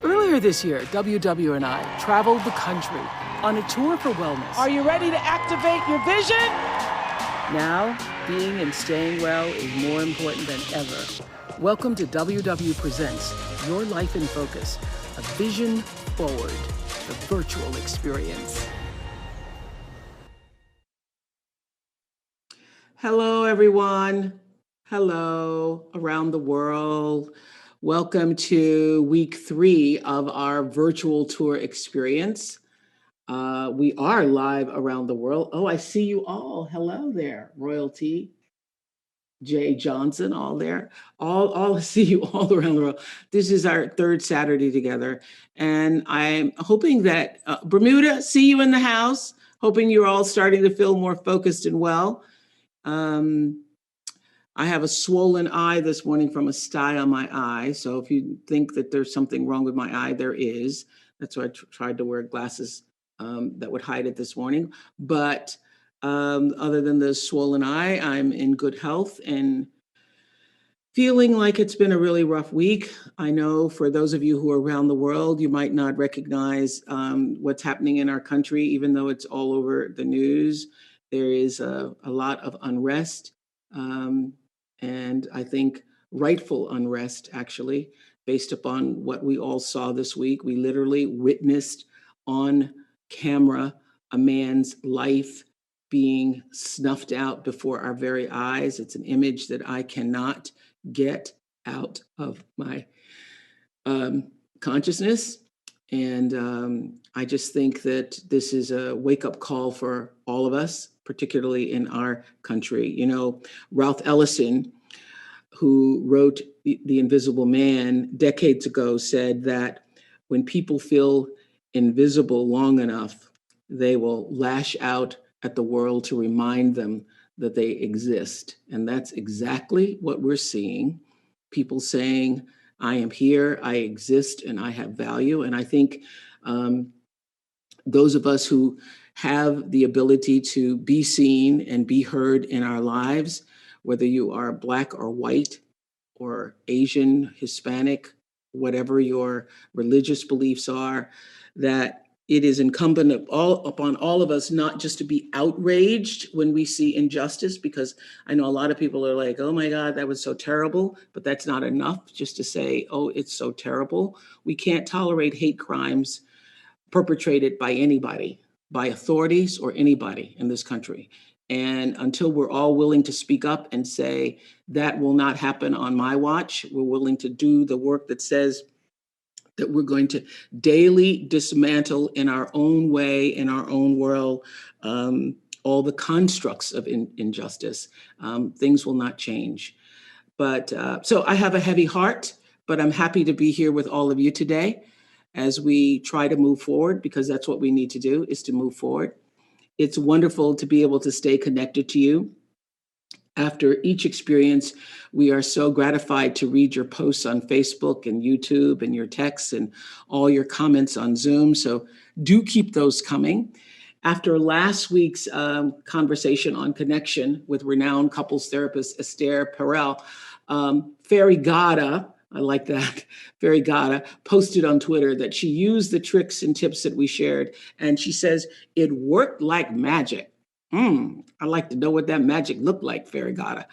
Earlier this year, WW and I traveled the country on a tour for wellness. Are you ready to activate your vision? Now, being and staying well is more important than ever. Welcome to WW Presents Your Life in Focus, a vision forward, the virtual experience. Hello, everyone. Hello, around the world. Welcome to week 3 of our virtual tour experience. We are live around the world. Oh, I see you all. Hello there, Royalty, Jay Johnson, all there. All see you all around the world. This is our third Saturday together. And I'm hoping that Bermuda, see you in the house. Hoping you're all starting to feel more focused and well. I have a swollen eye this morning from a sty on my eye. So if you think that there's something wrong with my eye, there is. That's why I tried to wear glasses that would hide it this morning. But other than the swollen eye, I'm in good health and feeling like it's been a really rough week. I know for those of you who are around the world, you might not recognize what's happening in our country, even though it's all over the news. There is a lot of unrest. And I think rightful unrest, actually, based upon what we all saw this week. We literally witnessed on camera a man's life being snuffed out before our very eyes. It's an image that I cannot get out of my consciousness. And I just think that this is a wake-up call for all of us, particularly in our country. You know, Ralph Ellison, who wrote The Invisible Man decades ago, said that when people feel invisible long enough, they will lash out at the world to remind them that they exist. And that's exactly what we're seeing. People saying, I am here, I exist, and I have value. And I think those of us who have the ability to be seen and be heard in our lives, whether you are Black or white or Asian, Hispanic, whatever your religious beliefs are, that it is incumbent upon all of us not just to be outraged when we see injustice, because I know a lot of people are like, oh my God, that was so terrible, but that's not enough just to say, oh, it's so terrible. We can't tolerate hate crimes perpetrated by anybody, by authorities or anybody in this country. And until we're all willing to speak up and say, that will not happen on my watch, we're willing to do the work that says that we're going to daily dismantle in our own way, in our own world, all the constructs of injustice, things will not change. But so I have a heavy heart, but I'm happy to be here with all of you today as we try to move forward, because that's what we need to do, is to move forward. It's wonderful to be able to stay connected to you. After each experience, we are so gratified to read your posts on Facebook and YouTube and your texts and all your comments on Zoom. So do keep those coming. After last week's conversation on connection with renowned couples therapist Esther Perel, Fairy Gada, I like that, Fairy Gada, posted on Twitter that she used the tricks and tips that we shared, and she says, it worked like magic. I'd like to know what that magic looked like, Fairy Gada.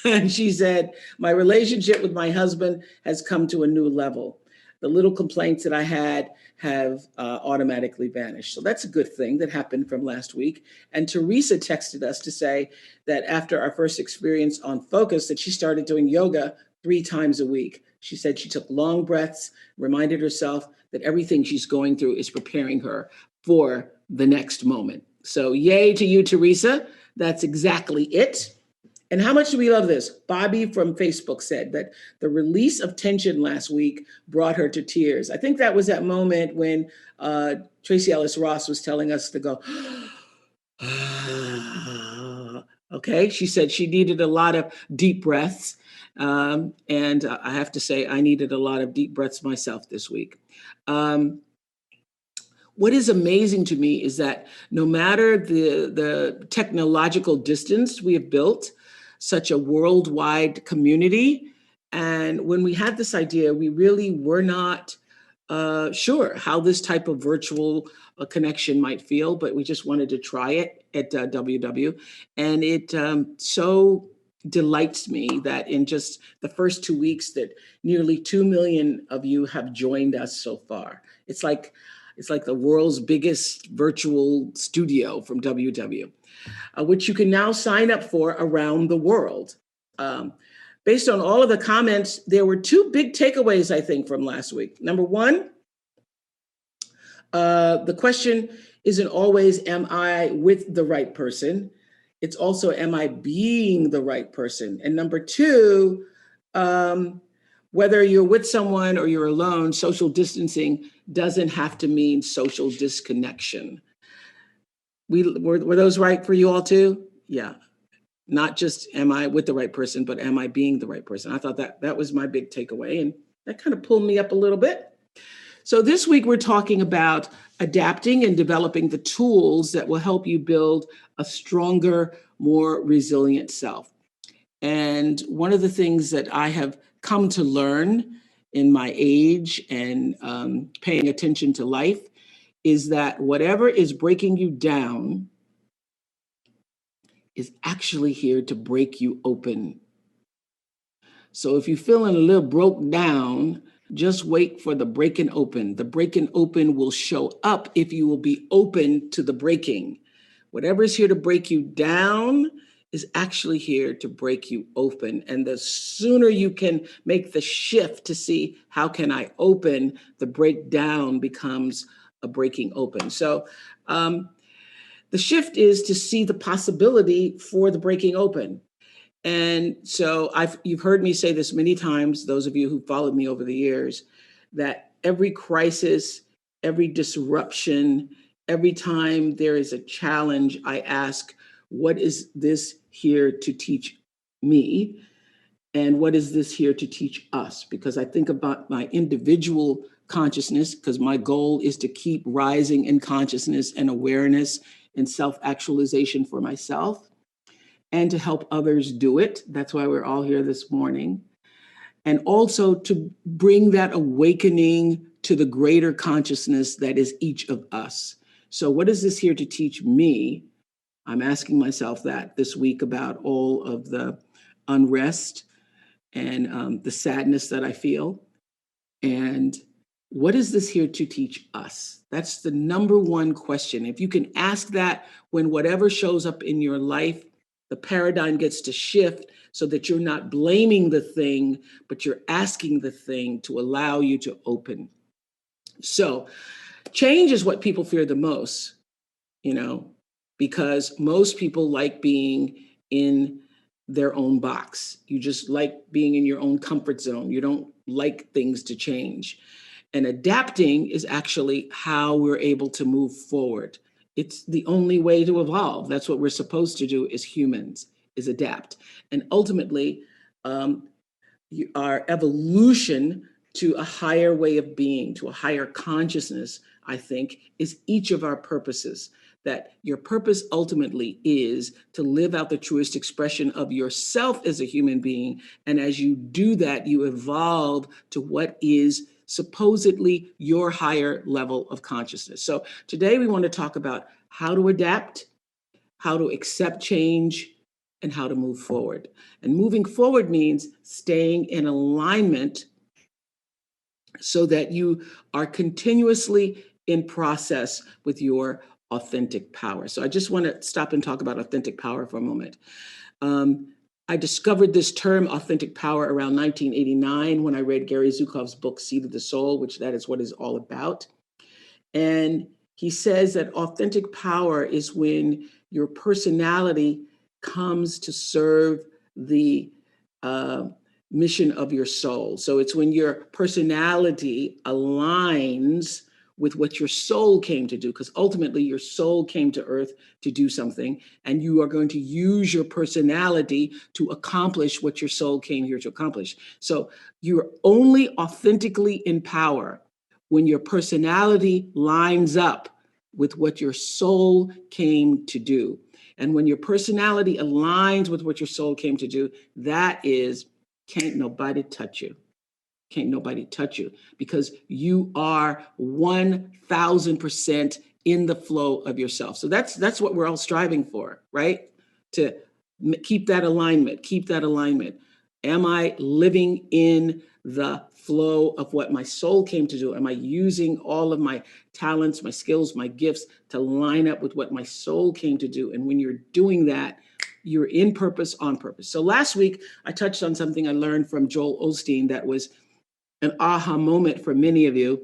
And she said, my relationship with my husband has come to a new level. The little complaints that I had have automatically vanished. So that's a good thing that happened from last week. And Teresa texted us to say that after our first experience on Focus, that she started doing yoga 3 times a week. She said she took long breaths, reminded herself that everything she's going through is preparing her for the next moment. So yay to you, Teresa. That's exactly it. And how much do we love this? Bobby from Facebook said that the release of tension last week brought her to tears. I think that was that moment when Tracy Ellis Ross was telling us to go, okay. She said she needed a lot of deep breaths. And I have to say, I needed a lot of deep breaths myself this week. What is amazing to me is that no matter the technological distance we have built, such a worldwide community, and when we had this idea, we really were not sure how this type of virtual connection might feel, but we just wanted to try it at WW. And it so delights me that in just the first 2 weeks that nearly 2 million of you have joined us so far. It's like the world's biggest virtual studio from WW, which you can now sign up for around the world. Based on all of the comments, there were 2 big takeaways, I think, from last week. Number one, the question isn't always, am I with the right person? It's also, am I being the right person? And number 2, whether you're with someone or you're alone, social distancing doesn't have to mean social disconnection. Were those right for you all too? Yeah. Not just am I with the right person, but am I being the right person? I thought that was my big takeaway, and that kind of pulled me up a little bit. So this week we're talking about adapting and developing the tools that will help you build a stronger, more resilient self. And one of the things that I have come to learn in my age and paying attention to life is that whatever is breaking you down is actually here to break you open. So if you're feeling a little broke down, just wait for the breaking open. The breaking open will show up if you will be open to the breaking. Whatever is here to break you down is actually here to break you open. And the sooner you can make the shift to see how can I open, the breakdown becomes a breaking open. So the shift is to see the possibility for the breaking open. And so you've heard me say this many times, those of you who followed me over the years, that every crisis, every disruption, every time there is a challenge, I ask, what is this here to teach me? And what is this here to teach us? Because I think about my individual consciousness, because my goal is to keep rising in consciousness and awareness and self-actualization for myself, and to help others do it. That's why we're all here this morning. And also to bring that awakening to the greater consciousness that is each of us. So what is this here to teach me? I'm asking myself that this week about all of the unrest and the sadness that I feel. And what is this here to teach us? That's the number one question. If you can ask that when whatever shows up in your life, the paradigm gets to shift so that you're not blaming the thing, but you're asking the thing to allow you to open. So change is what people fear the most, you know, because most people like being in their own box. You just like being in your own comfort zone. You don't like things to change. And adapting is actually how we're able to move forward. It's the only way to evolve. That's what we're supposed to do as humans, is adapt. And ultimately, um, our evolution to a higher way of being, to a higher consciousness, I think, is each of our purposes. That your purpose ultimately is to live out the truest expression of yourself as a human being. And as you do that, you evolve to what is supposedly your higher level of consciousness. So today we want to talk about how to adapt, how to accept change, and how to move forward. And moving forward means staying in alignment so that you are continuously in process with your authentic power. So I just want to stop and talk about authentic power for a moment. I discovered this term, authentic power, around 1989 when I read Gary Zukav's book, Seed of the Soul, which that is what it's all about. And he says that authentic power is when your personality comes to serve the mission of your soul. So it's when your personality aligns with what your soul came to do, because ultimately your soul came to earth to do something, and you are going to use your personality to accomplish what your soul came here to accomplish. So you're only authentically in power when your personality lines up with what your soul came to do. And when your personality aligns with what your soul came to do, that is, can't nobody touch you. Can't nobody touch you, because you are 1000% in the flow of yourself. So that's what we're all striving for, right? To keep that alignment, keep that alignment. Am I living in the flow of what my soul came to do? Am I using all of my talents, my skills, my gifts to line up with what my soul came to do? And when you're doing that, you're in purpose, on purpose. So last week, I touched on something I learned from Joel Osteen that was an aha moment for many of you.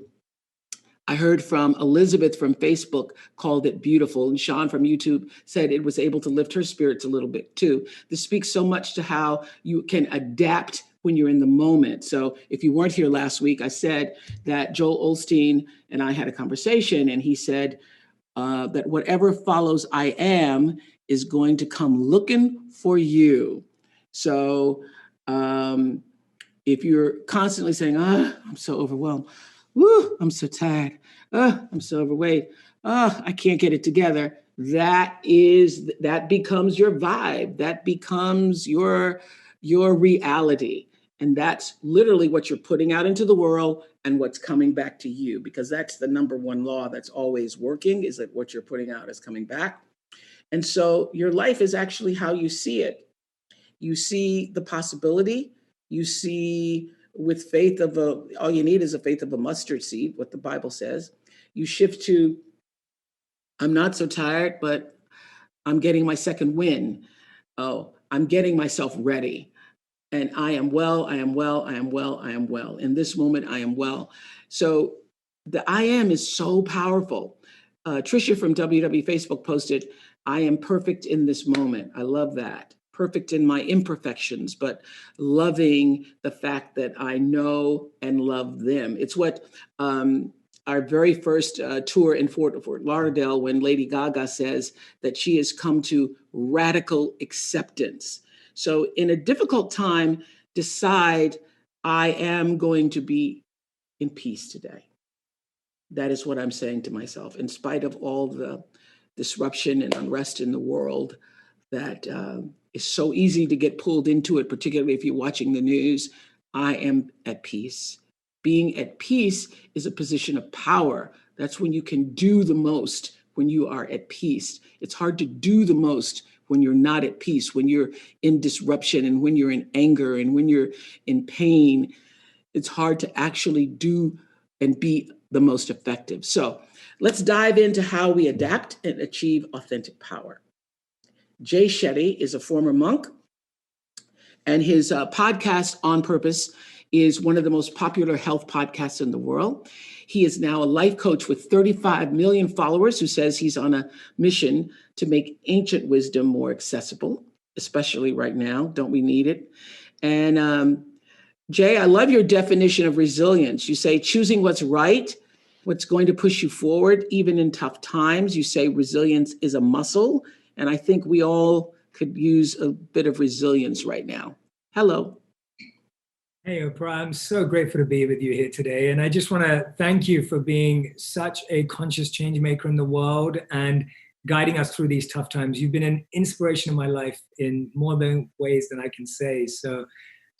I heard from Elizabeth from Facebook, called it beautiful, and Sean from YouTube said it was able to lift her spirits a little bit too. This speaks so much to how you can adapt when you're in the moment. So if you weren't here last week, I said that Joel Osteen and I had a conversation, and he said that whatever follows I am is going to come looking for you. So if you're constantly saying, I'm so overwhelmed, I'm so tired, I'm so overweight, I can't get it together, that becomes your vibe, that becomes your reality. And that's literally what you're putting out into the world and what's coming back to you, because that's the number one law that's always working, is that what you're putting out is coming back. And so your life is actually how you see it. You see the possibility. You see, with faith of all you need is a faith of a mustard seed, what the Bible says. You shift to, I'm not so tired, but I'm getting my second win. Oh, I'm getting myself ready. And I am well, I am well, I am well, I am well. In this moment, I am well. So the I am is so powerful. Tricia from WW Facebook posted, I am perfect in this moment. I love that. Perfect in my imperfections, but loving the fact that I know and love them. It's what our very first tour in Fort Lauderdale, when Lady Gaga says that she has come to radical acceptance. So in a difficult time, decide, I am going to be in peace today. That is what I'm saying to myself, in spite of all the disruption and unrest in the world that is so easy to get pulled into it, particularly if you're watching the news. I am at peace. Being at peace is a position of power. That's when you can do the most, when you are at peace. It's hard to do the most when you're not at peace, when you're in disruption, and when you're in anger, and when you're in pain. It's hard to actually do and be the most effective. So let's dive into how we adapt and achieve authentic power. Jay Shetty is a former monk, and his podcast, On Purpose, is one of the most popular health podcasts in the world. He is now a life coach with 35 million followers who says he's on a mission to make ancient wisdom more accessible, especially right now. Don't we need it? And Jay, I love your definition of resilience. You say choosing what's right, what's going to push you forward, even in tough times. You say resilience is a muscle. And I think we all could use a bit of resilience right now. Hello. Hey, Oprah, I'm so grateful to be with you here today. And I just want to thank you for being such a conscious change maker in the world and guiding us through these tough times. You've been an inspiration in my life in more than ways than I can say. So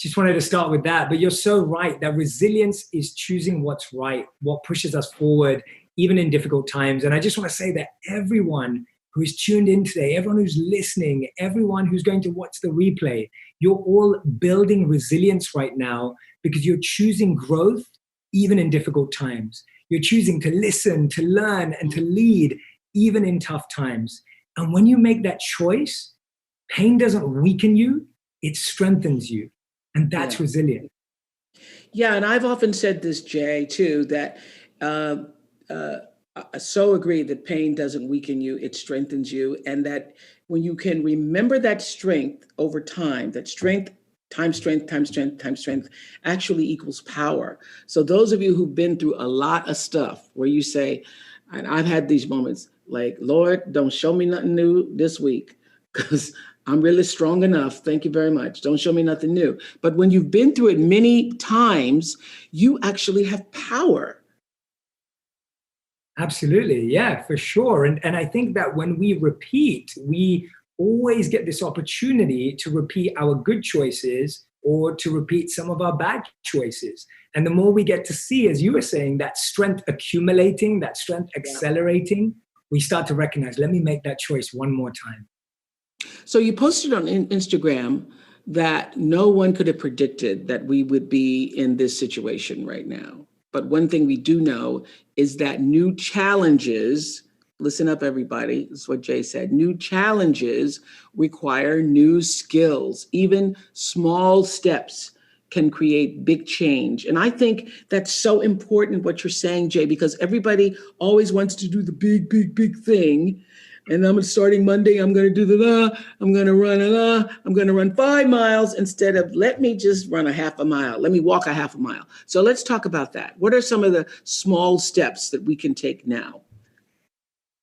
just wanted to start with that. But you're so right that resilience is choosing what's right, what pushes us forward, even in difficult times. And I just want to say that everyone who is tuned in today, everyone who's listening, everyone who's going to watch the replay, you're all building resilience right now because you're choosing growth even in difficult times. You're choosing to listen, to learn, and to lead even in tough times. And when you make that choice, pain doesn't weaken you, it strengthens you. And that's resilient. Yeah, and I've often said this, Jay, too, that I so agree that pain doesn't weaken you, it strengthens you. And that when you can remember that strength over time, that strength times strength times strength times strength actually equals power. So those of you who've been through a lot of stuff where you say, and I've had these moments like, Lord, don't show me nothing new this week because I'm really strong enough. Thank you very much. Don't show me nothing new. But when you've been through it many times, you actually have power. Absolutely. Yeah, for sure. And I think that when we repeat, we always get this opportunity to repeat our good choices or to repeat some of our bad choices. And the more we get to see, as you were saying, that strength accumulating, that strength accelerating, we start to recognize, let me make that choice one more time. So you posted on Instagram that no one could have predicted that we would be in this situation right now. But one thing we do know is that new challenges, listen up, everybody, this is what Jay said, new challenges require new skills. Even small steps can create big change. And I think that's so important what you're saying, Jay, because everybody always wants to do the big, big, big thing. And I'm starting Monday, I'm going to do I'm going to run 5 miles instead of let me just run a half a mile. Let me walk a half a mile. So let's talk about that. What are some of the small steps that we can take now?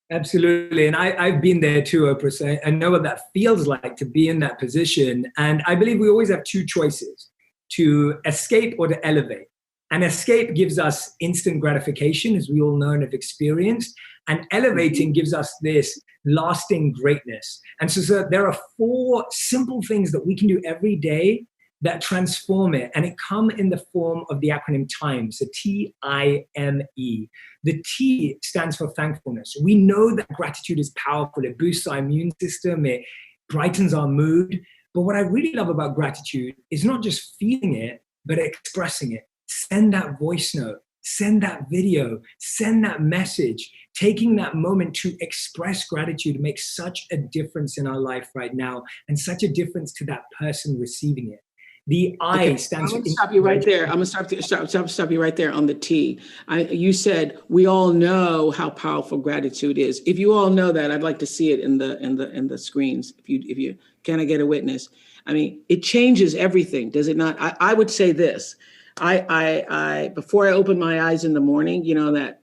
Absolutely. And I've been there too, Oprah. So I know what that feels like to be in that position. And I believe we always have two choices, to escape or to elevate. And escape gives us instant gratification, as we all know and have experienced. And elevating gives us this lasting greatness. And so there are 4 simple things that we can do every day that transform it. And it come in the form of the acronym TIME, so T-I-M-E. The T stands for thankfulness. We know that gratitude is powerful. It boosts our immune system. It brightens our mood. But what I really love about gratitude is not just feeling it, but expressing it. Send that voice note, send that video, send that message. Taking that moment to express gratitude makes such a difference in our life right now and such a difference to that person receiving it. The I stands for... I'm going to stop you right there. I'm going to stop you right there on the T. You said we all know how powerful gratitude is. If you all know that, I'd like to see it in the screens. If you can, I get a witness. I mean, it changes everything, does it not? I would say this. I before I open my eyes in the morning, you know, that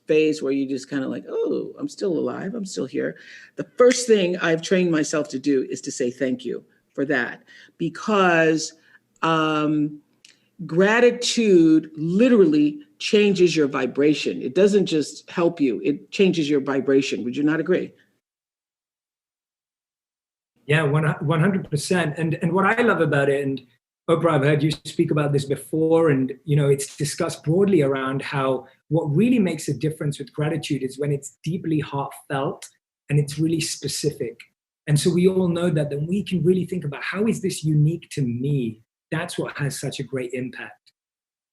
phase where you just kind of like, oh, I'm still alive. I'm still here. The first thing I've trained myself to do is to say thank you for that, because gratitude literally changes your vibration. It doesn't just help you, it changes your vibration. Would you not agree? Yeah, 100%. And what I love about it, and Oprah, I've heard you speak about this before, and you know, it's discussed broadly around how what really makes a difference with gratitude is when it's deeply heartfelt and it's really specific. And so we all know that then we can really think about, how is this unique to me? That's what has such a great impact.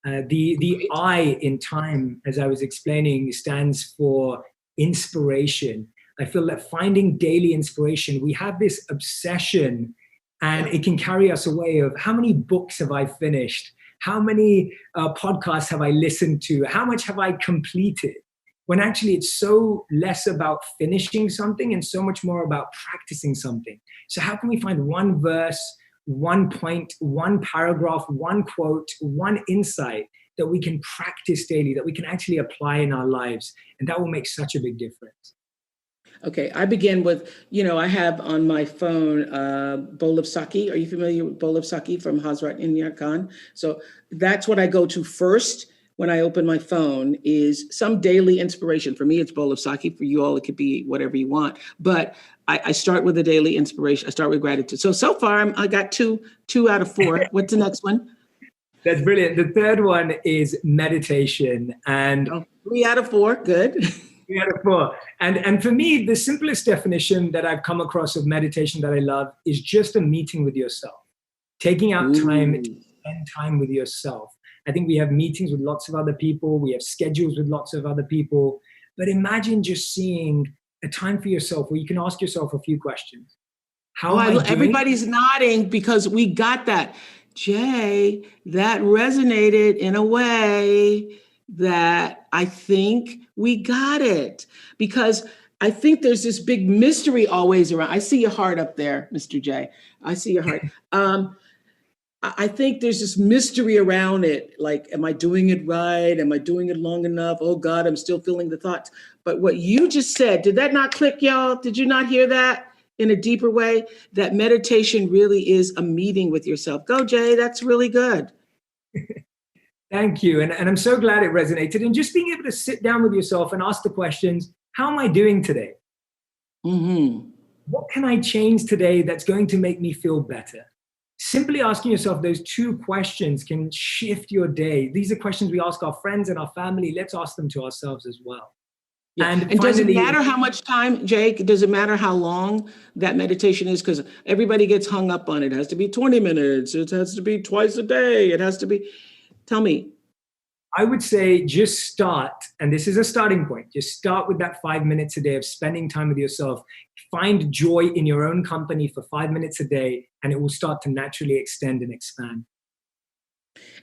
The I in time, as I was explaining, stands for inspiration. I feel that finding daily inspiration, we have this obsession, and it can carry us away of how many books have I finished? How many podcasts have I listened to? How much have I completed? When actually it's so less about finishing something and so much more about practicing something. So how can we find one verse, one point, one paragraph, one quote, one insight that we can practice daily, that we can actually apply in our lives? And that will make such a big difference. Okay, I begin with, I have on my phone bowl of sake. Are you familiar with bowl of sake from Hazrat Inyar Khan? So that's what I go to first when I open my phone, is some daily inspiration. For me, it's bowl of sake. For you all, it could be whatever you want. But I start with a daily inspiration. I start with gratitude. So far, I got two out of four. What's the next one? That's brilliant. The third one is meditation. And 3 out of 4. Good. 3 out of 4. And for me, the simplest definition that I've come across of meditation that I love is just a meeting with yourself. Taking out time to spend time with yourself. I think we have meetings with lots of other people. We have schedules with lots of other people. But imagine just seeing a time for yourself where you can ask yourself a few questions. How am I doing? Everybody's nodding because we got that. Jay, that resonated in a way that I think we got it, because I think there's this big mystery always around. I see your heart up there, Mr. J. I see your heart. I think there's this mystery around it. Like, am I doing it right? Am I doing it long enough? Oh God, I'm still feeling the thoughts. But what you just said, did that not click, y'all? Did you not hear that in a deeper way? That meditation really is a meeting with yourself. Go, Jay, that's really good. Thank you. And I'm so glad it resonated. And just being able to sit down with yourself and ask the questions, how am I doing today? Mm-hmm. What can I change today that's going to make me feel better? Simply asking yourself those 2 questions can shift your day. These are questions we ask our friends and our family. Let's ask them to ourselves as well. Yeah. And finally, does it matter how much time, Jake? Does it matter how long that meditation is? Because everybody gets hung up on it. It has to be 20 minutes. It has to be twice a day. It has to be. Tell me. I would say just start, and this is a starting point. Just start with that 5 minutes a day of spending time with yourself. Find joy in your own company for 5 minutes a day, and it will start to naturally extend and expand.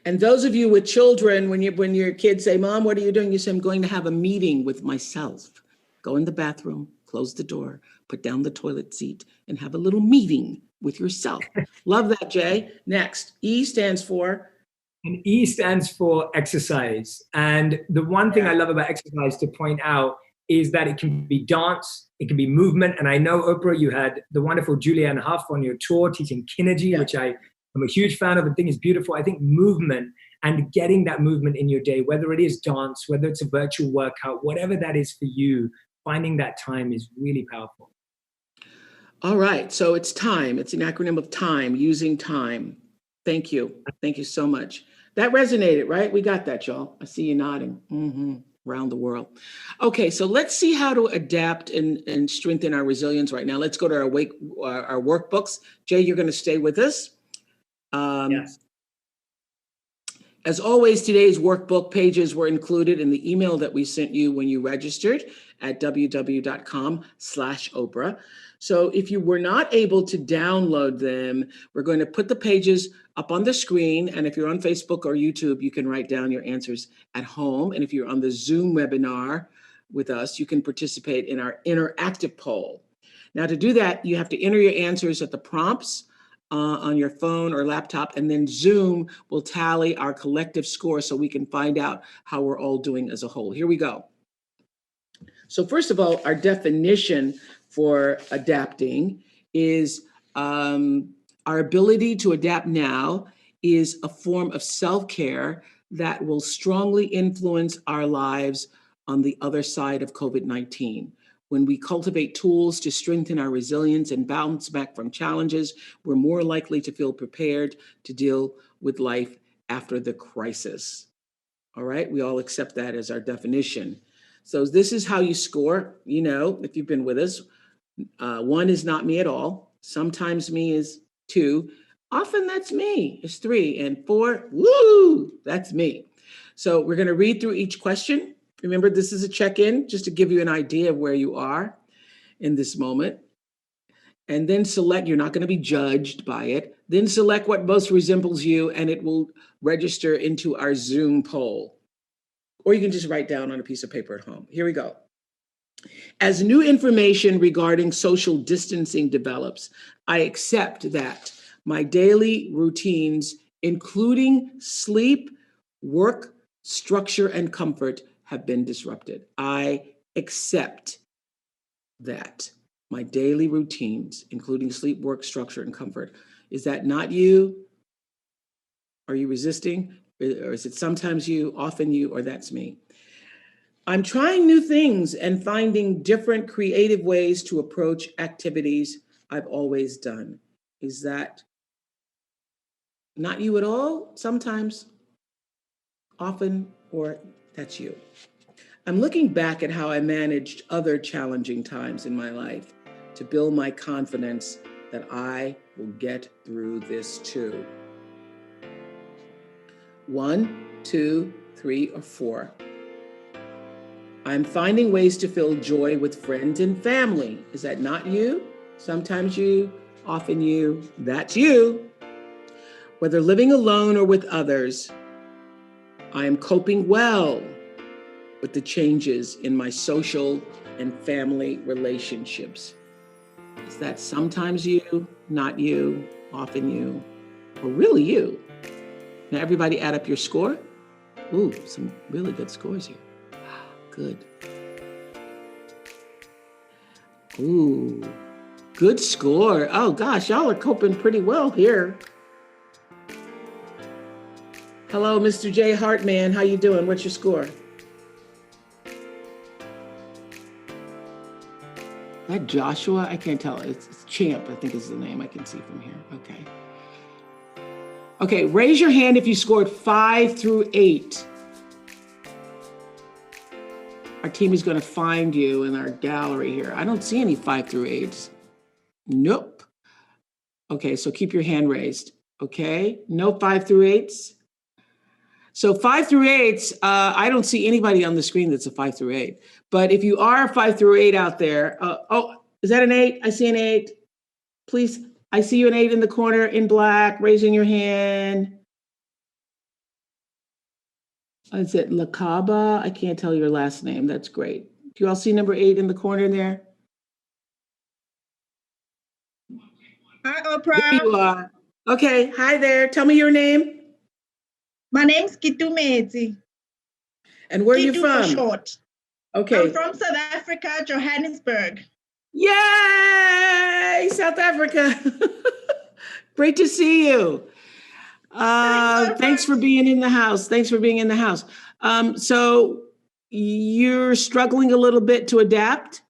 And those of you with children, when your kids say, Mom, what are you doing? You say, I'm going to have a meeting with myself. Go in the bathroom, close the door, put down the toilet seat, and have a little meeting with yourself. Love that, Jay. Next, E stands for? And E stands for exercise. And the one thing I love about exercise to point out is that it can be dance, it can be movement. And I know, Oprah, you had the wonderful Julianne Hough on your tour teaching Kinergy, which I am a huge fan of and think is beautiful. I think movement and getting that movement in your day, whether it is dance, whether it's a virtual workout, whatever that is for you, finding that time is really powerful. All right. So it's time. It's an acronym of time, using time. Thank you. Thank you so much. That resonated, right? We got that, y'all. I see you nodding. Mm-hmm. Around the world. Okay, so let's see how to adapt and strengthen our resilience right now. Let's go to our workbooks. Jay, you're going to stay with us. Yes. As always, today's workbook pages were included in the email that we sent you when you registered at www.com/Oprah. So if you were not able to download them, we're going to put the pages up on the screen. And if you're on Facebook or YouTube, you can write down your answers at home. And if you're on the Zoom webinar with us, you can participate in our interactive poll. Now, to do that, you have to enter your answers at the prompts on your phone or laptop, and then Zoom will tally our collective score so we can find out how we're all doing as a whole. Here we go. So first of all, our definition for adapting is our ability to adapt now is a form of self-care that will strongly influence our lives on the other side of COVID-19. When we cultivate tools to strengthen our resilience and bounce back from challenges, we're more likely to feel prepared to deal with life after the crisis. All right, we all accept that as our definition. So this is how you score. You know, if you've been with us, 1 is not me at all. Sometimes me is 2. Often that's me. It's 3 and 4. Woo, that's me. So we're going to read through each question. Remember, this is a check-in just to give you an idea of where you are in this moment. And then select, you're not going to be judged by it. Then select what most resembles you, and it will register into our Zoom poll. Or you can just write down on a piece of paper at home. Here we go. As new information regarding social distancing develops, I accept that my daily routines, including sleep, work, structure, and comfort, have been disrupted. I accept that my daily routines, including sleep, work, structure, and comfort. Is that not you? Are you resisting? Or is it sometimes you, often you, or that's me? I'm trying new things and finding different creative ways to approach activities I've always done. Is that not you at all? Sometimes, often, or that's you. I'm looking back at how I managed other challenging times in my life to build my confidence that I will get through this too. 1, 2, 3, or 4. I'm finding ways to feel joy with friends and family. Is that not you? Sometimes you, often you, that's you. Whether living alone or with others, I am coping well with the changes in my social and family relationships. Is that sometimes you, not you, often you, or really you? Now everybody add up your score. Ooh, some really good scores here. Good. Ooh, good score. Oh gosh, y'all are coping pretty well here. Hello, Mr. J. Hartman. How you doing? What's your score? That Joshua? I can't tell. It's Champ, I think is the name I can see from here. Okay. Okay, raise your hand if you scored 5 through 8. Our team is going to find you in our gallery here. I don't see any 5 through 8s. Nope. Okay, so keep your hand raised. Okay, no 5 through 8s. So 5 through 8s, I don't see anybody on the screen that's a 5 through 8. But if you are a 5 through 8 out there, oh, is that an 8? I see an 8. Please, I see you an 8 in the corner in black, raising your hand. Is it Lakaba? I can't tell your last name. That's great. Do you all see number 8 in the corner there? Hi, Oprah. There you are. Okay, hi there. Tell me your name. My name's Kitu Mezi. And where are you Kitu from? for short. Okay. I'm from South Africa, Johannesburg. Yay, South Africa. Great to see you. Thanks for being in the house. Thanks for being in the house. So you're struggling a little bit to adapt?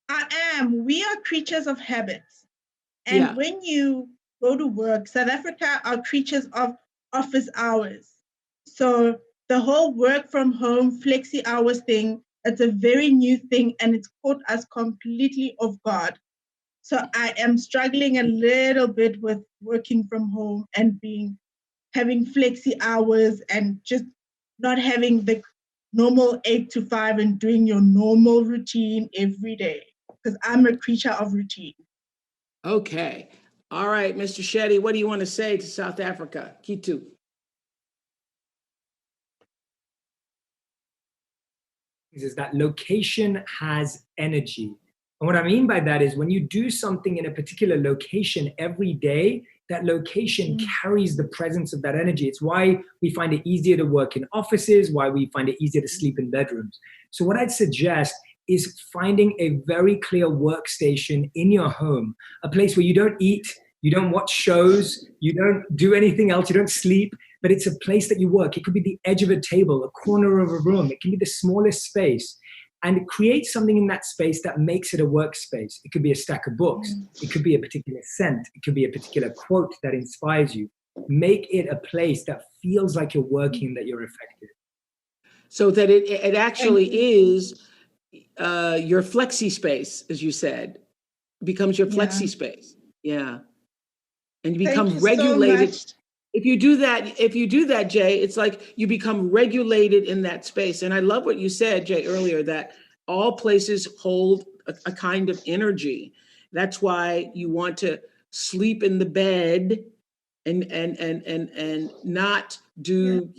I am. We are creatures of habits. And when you go to work, South Africa are creatures of office hours. So the whole work from home, flexi hours thing, it's a very new thing and it's caught us completely off guard. So I am struggling a little bit with working from home and having flexi hours and just not having the normal 8 to 5 and doing your normal routine every day because I'm a creature of routine. Okay. All right, Mr. Shetty, what do you want to say to South Africa? Kitu. Is that location has energy. And what I mean by that is when you do something in a particular location every day, that location carries the presence of that energy. It's why we find it easier to work in offices, why we find it easier to sleep in bedrooms. So what I'd suggest is finding a very clear workstation in your home, a place where you don't eat, you don't watch shows, you don't do anything else, you don't sleep, but it's a place that you work. It could be the edge of a table, a corner of a room. It can be the smallest space. And create something in that space that makes it a workspace. It could be a stack of books. It could be a particular scent. It could be a particular quote that inspires you. Make it a place that feels like you're working, that you're effective. So that it actually is your flexi space, as you said, becomes your flexi space. Yeah. And you become regulated. if you do that, Jay, it's like you become regulated in that space. And I love what you said, Jay, earlier, that all places hold a kind of energy. That's why you want to sleep in the bed and not do,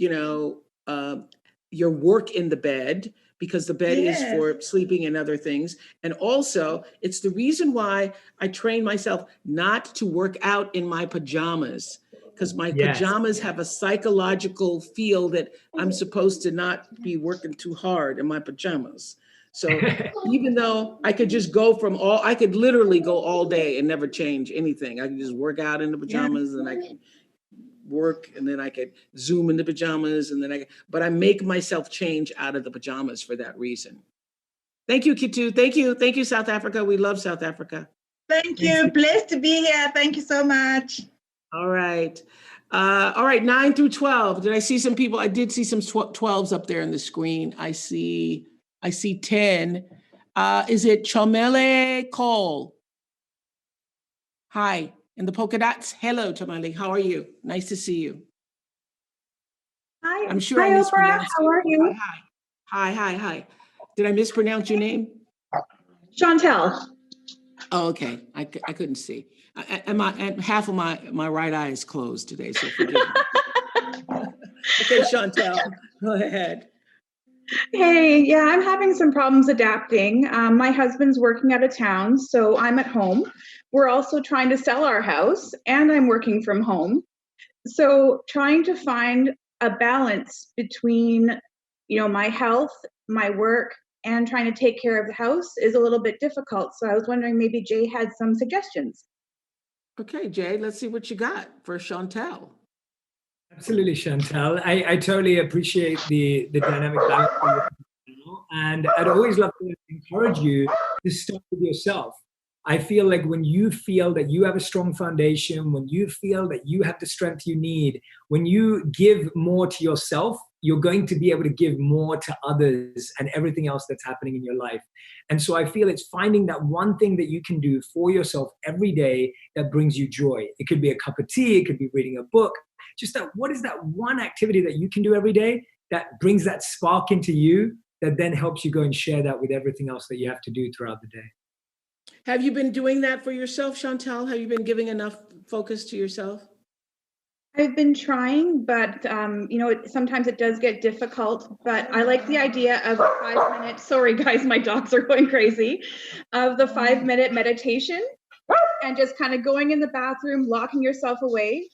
your work in the bed, because the bed is for sleeping and other things. And also, it's the reason why I train myself not to work out in my pajamas, because my pajamas have a psychological feel that I'm supposed to not be working too hard in my pajamas. So even though I could just I could literally go all day and never change anything. I could just work out in the pajamas and I could work, and then I could Zoom in the pajamas, and then but I make myself change out of the pajamas for that reason. Thank you, Kitu. Thank you, South Africa. We love South Africa. Thank you. Blessed to be here. Thank you so much. All right. 9 through 12. Did I see some people? I did see some 12s up there on the screen. I see 10. Is it Chomele Cole? Hi. And the polka dots. Hello, Tamale. How are you? Nice to see you. Hi. I'm sure Hi, I mispronounced. How are you? Hi. Did I mispronounce your name? Chantel. Oh, okay. I couldn't see. And half of my right eye is closed today, so forgive me. Okay, Chantel, go ahead. Hey, yeah, I'm having some problems adapting. My husband's working out of town, so I'm at home. We're also trying to sell our house, and I'm working from home. So trying to find a balance between, my health, my work, and trying to take care of the house is a little bit difficult. So I was wondering maybe Jay had some suggestions. Okay, Jay, let's see what you got for Chantel. Absolutely, Chantel. I totally appreciate the dynamic balance. And I'd always love to encourage you to start with yourself. I feel like when you feel that you have a strong foundation, when you feel that you have the strength you need, when you give more to yourself, you're going to be able to give more to others and everything else that's happening in your life. And so I feel it's finding that one thing that you can do for yourself every day that brings you joy. It could be a cup of tea, it could be reading a book. Just what is that one activity that you can do every day that brings that spark into you that then helps you go and share that with everything else that you have to do throughout the day? Have you been doing that for yourself, Chantel? Have you been giving enough focus to yourself? I've been trying, but sometimes it does get difficult. But I like the idea of a 5-minute. Sorry, guys, my dogs are going crazy. Of the 5-minute meditation, and just kind of going in the bathroom, locking yourself away,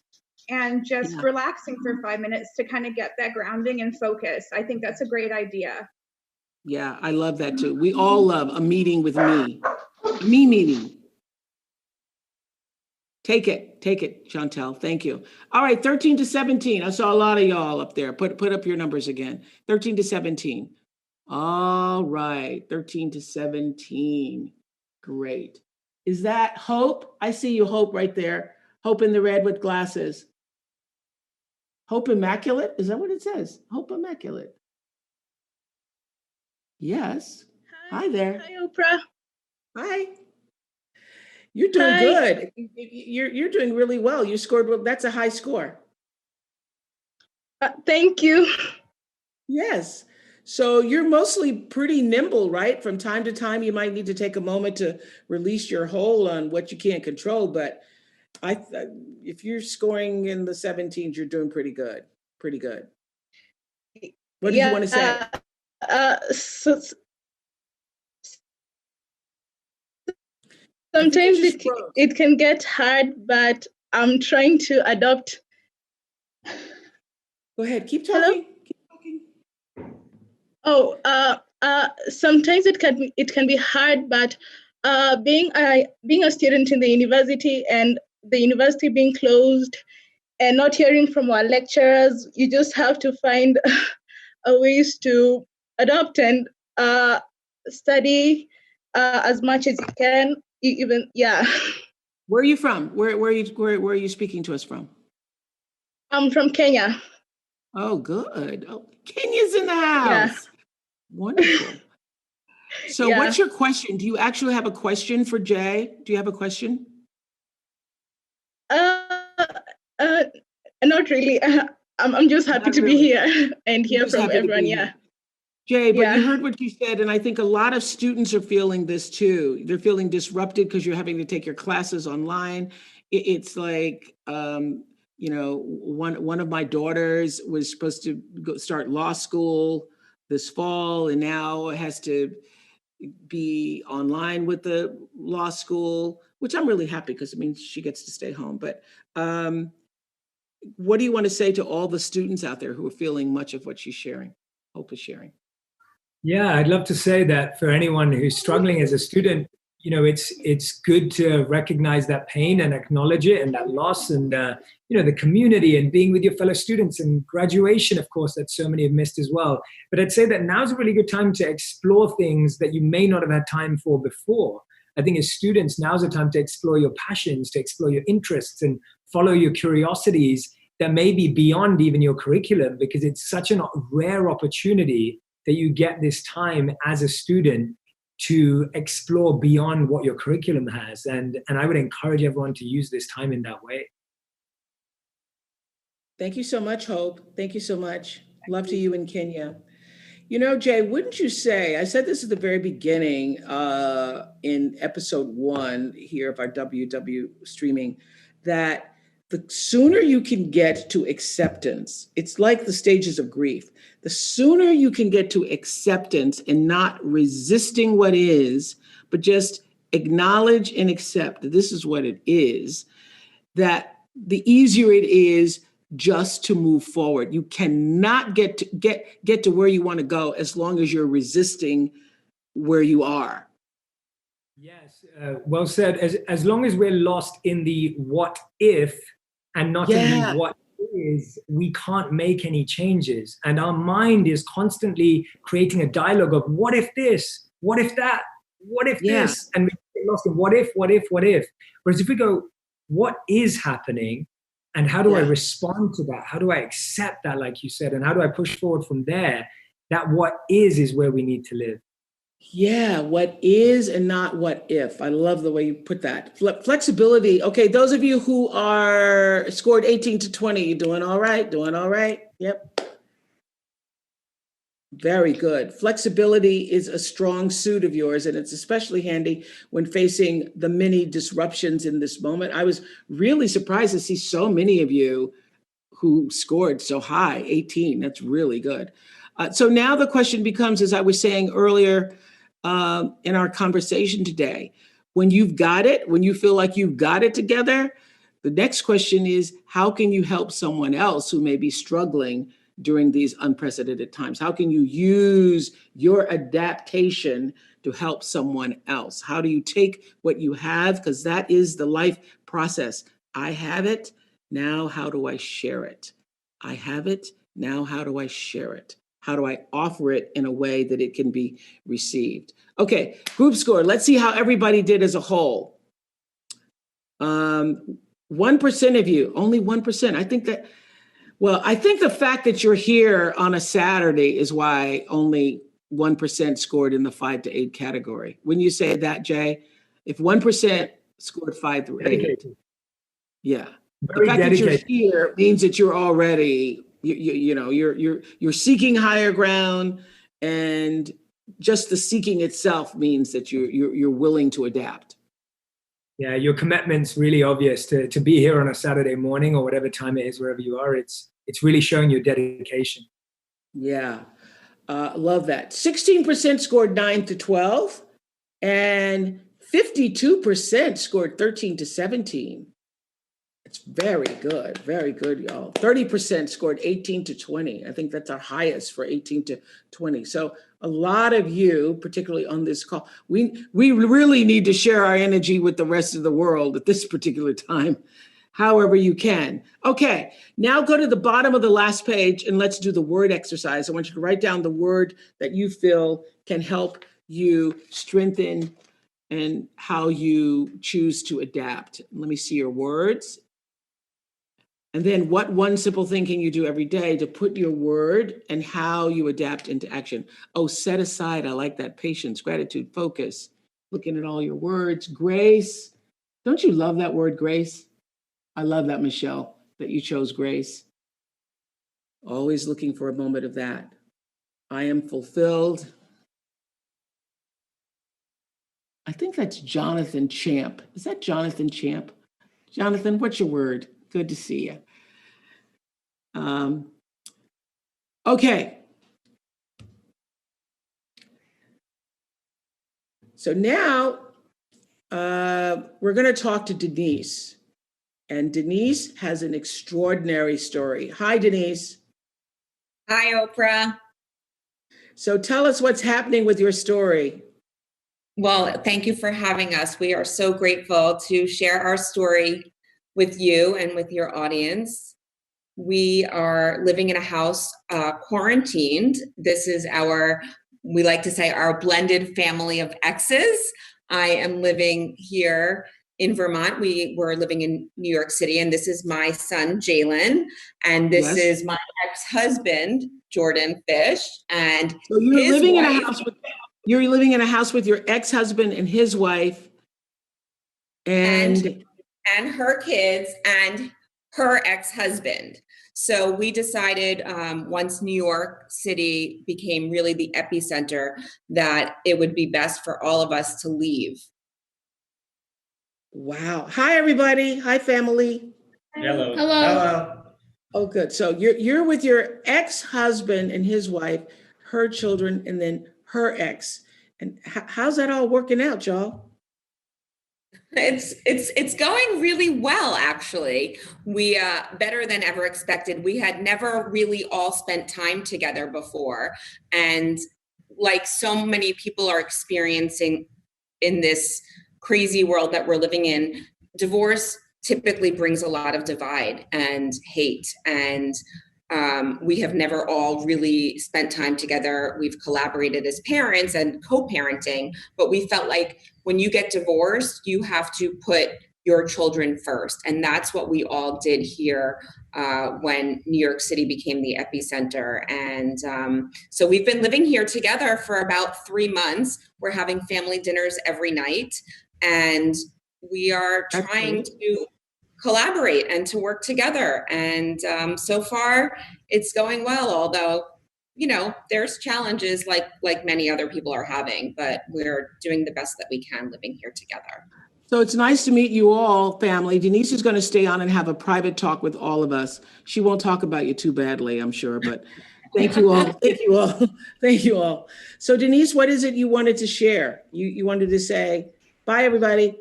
and just relaxing for 5 minutes to kind of get that grounding and focus. I think that's a great idea. Yeah, I love that too. We all love a meeting with me. Me meeting. Take it, Chantel. Thank you. All right, 13 to 17. I saw a lot of y'all up there. Put up your numbers again. 13 to 17. All right, 13 to 17. Great. Is that Hope? I see you, Hope, right there. Hope in the red with glasses. Hope Immaculate? Is that what it says? Hope Immaculate. Yes. Hi there. Hi, Oprah. Hi. You're doing good. You're doing really well. You scored well. That's a high score. Thank you. Yes. So you're mostly pretty nimble, right? From time to time, you might need to take a moment to release your hold on what you can't control. But if you're scoring in the 17s, you're doing pretty good. Pretty good. What did you want to say? Sometimes it can get hard, but I'm trying to adopt. Go ahead. Keep talking. Hello? Keep talking. Sometimes it can be hard, but being a student in the university and the university being closed and not hearing from our lecturers, you just have to find a ways to adopt and study as much as you can. Where are you from? Where are you speaking to us from? I'm from Kenya. Oh, good. Oh, Kenya's in the house. Yeah. Wonderful. So what's your question? Do you actually have a question for Jay? Do you have a question? Not not really. I'm just happy to be here and hear from everyone. Yeah. Jay, but you heard what you said, and I think a lot of students are feeling this too. They're feeling disrupted because you're having to take your classes online. It's like, one of my daughters was supposed to start law school this fall, and now has to be online with the law school, which I'm really happy because it means she gets to stay home. But what do you want to say to all the students out there who are feeling much of what she's sharing, Hope is sharing? Yeah, I'd love to say that for anyone who's struggling as a student, it's good to recognize that pain and acknowledge it and that loss and, the community and being with your fellow students and graduation, of course, that so many have missed as well. But I'd say that now's a really good time to explore things that you may not have had time for before. I think as students, now's a time to explore your passions, to explore your interests and follow your curiosities that may be beyond even your curriculum, because it's such a rare opportunity that you get this time as a student to explore beyond what your curriculum has. And I would encourage everyone to use this time in that way. Thank you so much, Hope. Thank you so much. Love to you in Kenya. Jay, wouldn't you say, I said this at the very beginning in episode 1 here of our WW streaming, that the sooner you can get to acceptance, it's like the stages of grief. The sooner you can get to acceptance and not resisting what is, but just acknowledge and accept that this is what it is, that the easier it is just to move forward. You cannot get to where you want to go as long as you're resisting where you are. Yes, well said. As long as we're lost in the what if and not in the what is, we can't make any changes. And our mind is constantly creating a dialogue of what if this, what if that, what if this, and we get lost in what if. Whereas if we go, what is happening? And how do I respond to that? How do I accept that, like you said? And how do I push forward from there? That what is where we need to live. Yeah, what is and not what if. I love the way you put that. Flexibility. Okay, those of you who are scored 18 to 20, you doing all right? Doing all right? Yep. Very good. Flexibility is a strong suit of yours, and it's especially handy when facing the many disruptions in this moment. I was really surprised to see so many of you who scored so high, 18. That's really good. So now the question becomes, as I was saying earlier in our conversation today, when you've got it, when you feel like you've got it together, the next question is, how can you help someone else who may be struggling during these unprecedented times? How can you use your adaptation to help someone else? How do you take what you have? Because that is the life process. I have it. Now, how do I share it? I have it. Now, how do I share it? How do I offer it in a way that it can be received? Okay, group score. Let's see how everybody did as a whole. 1% of you, only 1%. I think the fact that you're here on a Saturday is why only 1% scored in the 5 to 8 category. When you say that, Jay, if 1% scored 5 through 8, yeah. The fact that you're here means that you're already, you're seeking higher ground, and just the seeking itself means that you're willing to adapt. Yeah, your commitment's really obvious to be here on a Saturday morning or whatever time it is, wherever you are. It's really showing your dedication. Yeah, love that. 16% scored 9 to 12, and 52% scored 13 to 17. It's very good, y'all. 30% scored 18 to 20. I think that's our highest for 18 to 20. So a lot of you, particularly on this call, we really need to share our energy with the rest of the world at this particular time, however you can. Okay, now go to the bottom of the last page and let's do the word exercise. I want you to write down the word that you feel can help you strengthen and how you choose to adapt. Let me see your words. And then what one simple thing can you do every day to put your word and how you adapt into action? Oh, set aside. I like that. Patience, gratitude, focus, looking at all your words. Grace. Don't you love that word, grace? I love that, Michelle, that you chose grace. Always looking for a moment of that. I am fulfilled. I think that's Jonathan Champ. Is that Jonathan Champ? Jonathan, what's your word? Good to see you. Okay. So now we're going to talk to Denise. And Denise has an extraordinary story. Hi, Denise. Hi, Oprah. So tell us what's happening with your story. Well, thank you for having us. We are so grateful to share our story with you and with your audience. We are living in a house quarantined. This is we like to say our blended family of exes. I am living here in Vermont. We were living in New York City, and this is my son, Jalen, and this is my ex-husband, Jordan Fish, and so you're living in a house with your ex-husband and his wife, and her kids and her ex-husband. So we decided once New York City became really the epicenter that it would be best for all of us to leave. Wow. Hi, everybody. Hi, family. Hello. Hello. Hello. Oh, good. So you're with your ex-husband and his wife, her children, and then her ex. And how's that all working out, y'all? It's going really well, actually. We better than ever expected. We had never really all spent time together before, and like so many people are experiencing in this crazy world that we're living in, divorce typically brings a lot of divide and hate, and we have never all really spent time together. We've collaborated as parents and co-parenting, but we felt like when you get divorced, you have to put your children first. And that's what we all did here when New York City became the epicenter. And so we've been living here together for about 3 months. We're having family dinners every night, and we are trying to collaborate and to work together. And so far it's going well, although, you know, there's challenges like many other people are having, but we're doing the best that we can living here together. So it's nice to meet you all, family. Denise is going to stay on and have a private talk with all of us. She won't talk about you too badly, I'm sure, but thank you all. Thank you all. Thank you all. So Denise, what is it you wanted to share? You wanted to say, bye, everybody.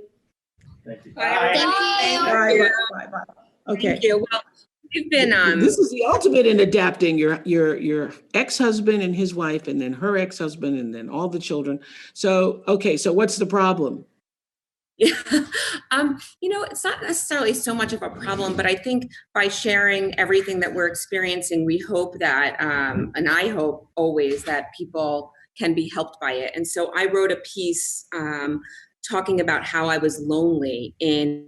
Thank you. Bye. Bye. Okay. Thank you. Well, we've been this is the ultimate in adapting your ex-husband and his wife, and then her ex-husband, and then all the children. So, okay, so what's the problem? Yeah. You know, it's not necessarily so much of a problem, but I think by sharing everything that we're experiencing, we hope that, and I hope always that people can be helped by it. And so I wrote a piece talking about how I was lonely in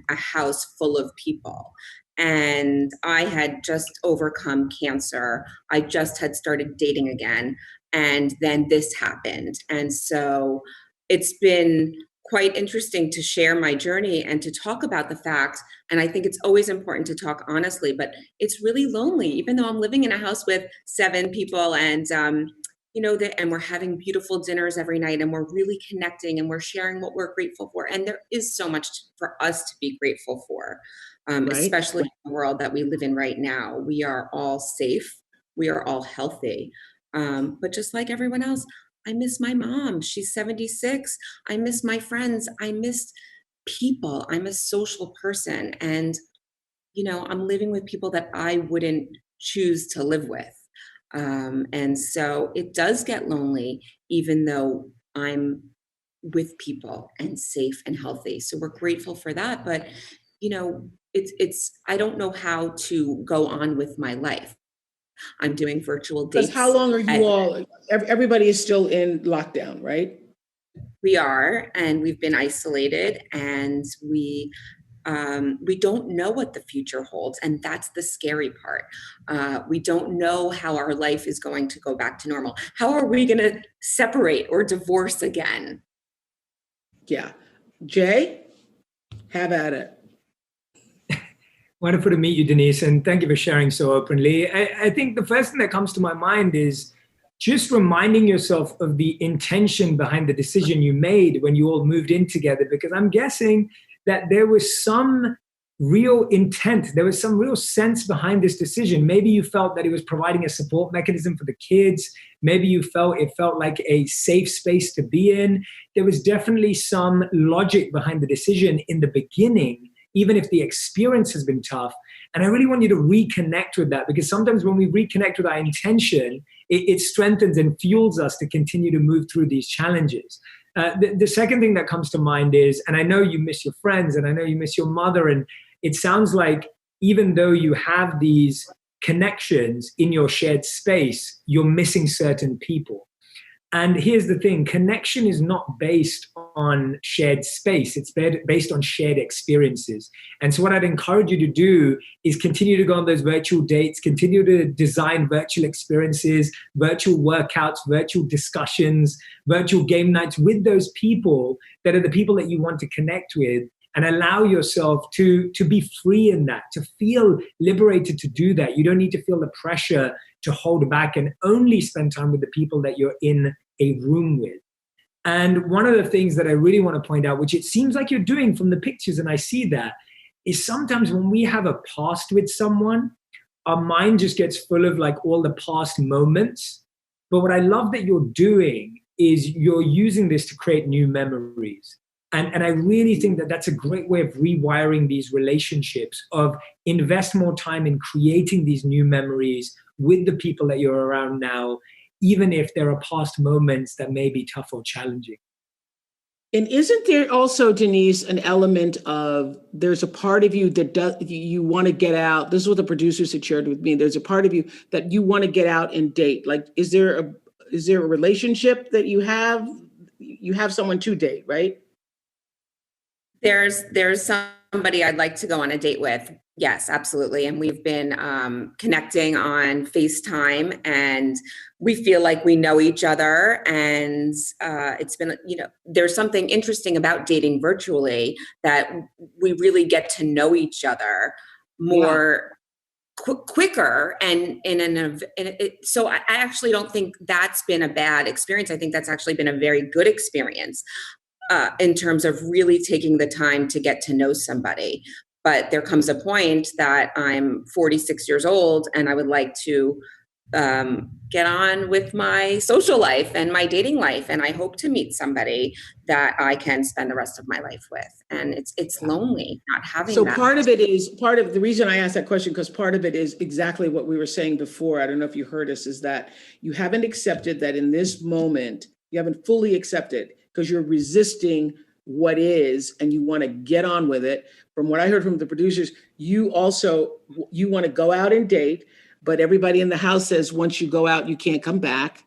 a house full of people. And I had just overcome cancer. I just had started dating again. And then this happened. And so it's been quite interesting to share my journey and to talk about the facts. And I think it's always important to talk honestly, but it's really lonely, even though I'm living in a house with 7 people and, you know, and we're having beautiful dinners every night, and we're really connecting, and we're sharing what we're grateful for. And there is so much for us to be grateful for, especially in the world that we live in right now. We are all safe. We are all healthy. But just like everyone else, I miss my mom. She's 76. I miss my friends. I miss people. I'm a social person. And, you know, I'm living with people that I wouldn't choose to live with. And so it does get lonely, even though I'm with people and safe and healthy. So we're grateful for that. But, you know, I don't know how to go on with my life. I'm doing virtual dates. Because how long are you all, everybody is still in lockdown, right? We are, and we've been isolated, and we don't know what the future holds. And that's the scary part. We don't know how our life is going to go back to normal. How are we going to separate or divorce again? Yeah. Jay, have at it. Wonderful to meet you, Denise, and thank you for sharing so openly. I think the first thing that comes to my mind is just reminding yourself of the intention behind the decision you made when you all moved in together, because I'm guessing that there was some real intent, there was some real sense behind this decision. Maybe you felt that it was providing a support mechanism for the kids. Maybe you felt it felt like a safe space to be in. There was definitely some logic behind the decision in the beginning, even if the experience has been tough. And I really want you to reconnect with that, because sometimes when we reconnect with our intention, it strengthens and fuels us to continue to move through these challenges. The second thing that comes to mind is, and I know you miss your friends, and I know you miss your mother, and it sounds like even though you have these connections in your shared space, you're missing certain people. And here's the thing, connection is not based on shared space, it's based on shared experiences. And so what I'd encourage you to do is continue to go on those virtual dates, continue to design virtual experiences, virtual workouts, virtual discussions, virtual game nights with those people that are the people that you want to connect with, and allow yourself to be free in that, to feel liberated to do that. You don't need to feel the pressure to hold back and only spend time with the people that you're in a room with. And one of the things that I really want to point out, which it seems like you're doing from the pictures, and I see that, is sometimes when we have a past with someone, our mind just gets full of like all the past moments. But what I love that you're doing is you're using this to create new memories. And I really think that that's a great way of rewiring these relationships, of invest more time in creating these new memories with the people that you're around now, even if there are past moments that may be tough or challenging. And isn't there also, Denise, an element of, there's a part of you that you want to get out. This is what the producers had shared with me. There's a part of you that you want to get out and date. Like, is there a relationship that you have someone to date, right? There's somebody I'd like to go on a date with. Yes, absolutely. And we've been connecting on FaceTime, and we feel like we know each other. And it's been, there's something interesting about dating virtually, that we really get to know each other more quicker. And so I actually don't think that's been a bad experience. I think that's actually been a very good experience. In terms of really taking the time to get to know somebody. But there comes a point that I'm 46 years old and I would like to get on with my social life and my dating life. And I hope to meet somebody that I can spend the rest of my life with. And it's lonely not having that. So part of the reason I asked that question, because part of it is exactly what we were saying before. I don't know if you heard us, is that you haven't accepted that in this moment, you haven't fully accepted, because you're resisting what is and you want to get on with it. From what I heard from the producers, you want to go out and date, but everybody in the house says once you go out, you can't come back.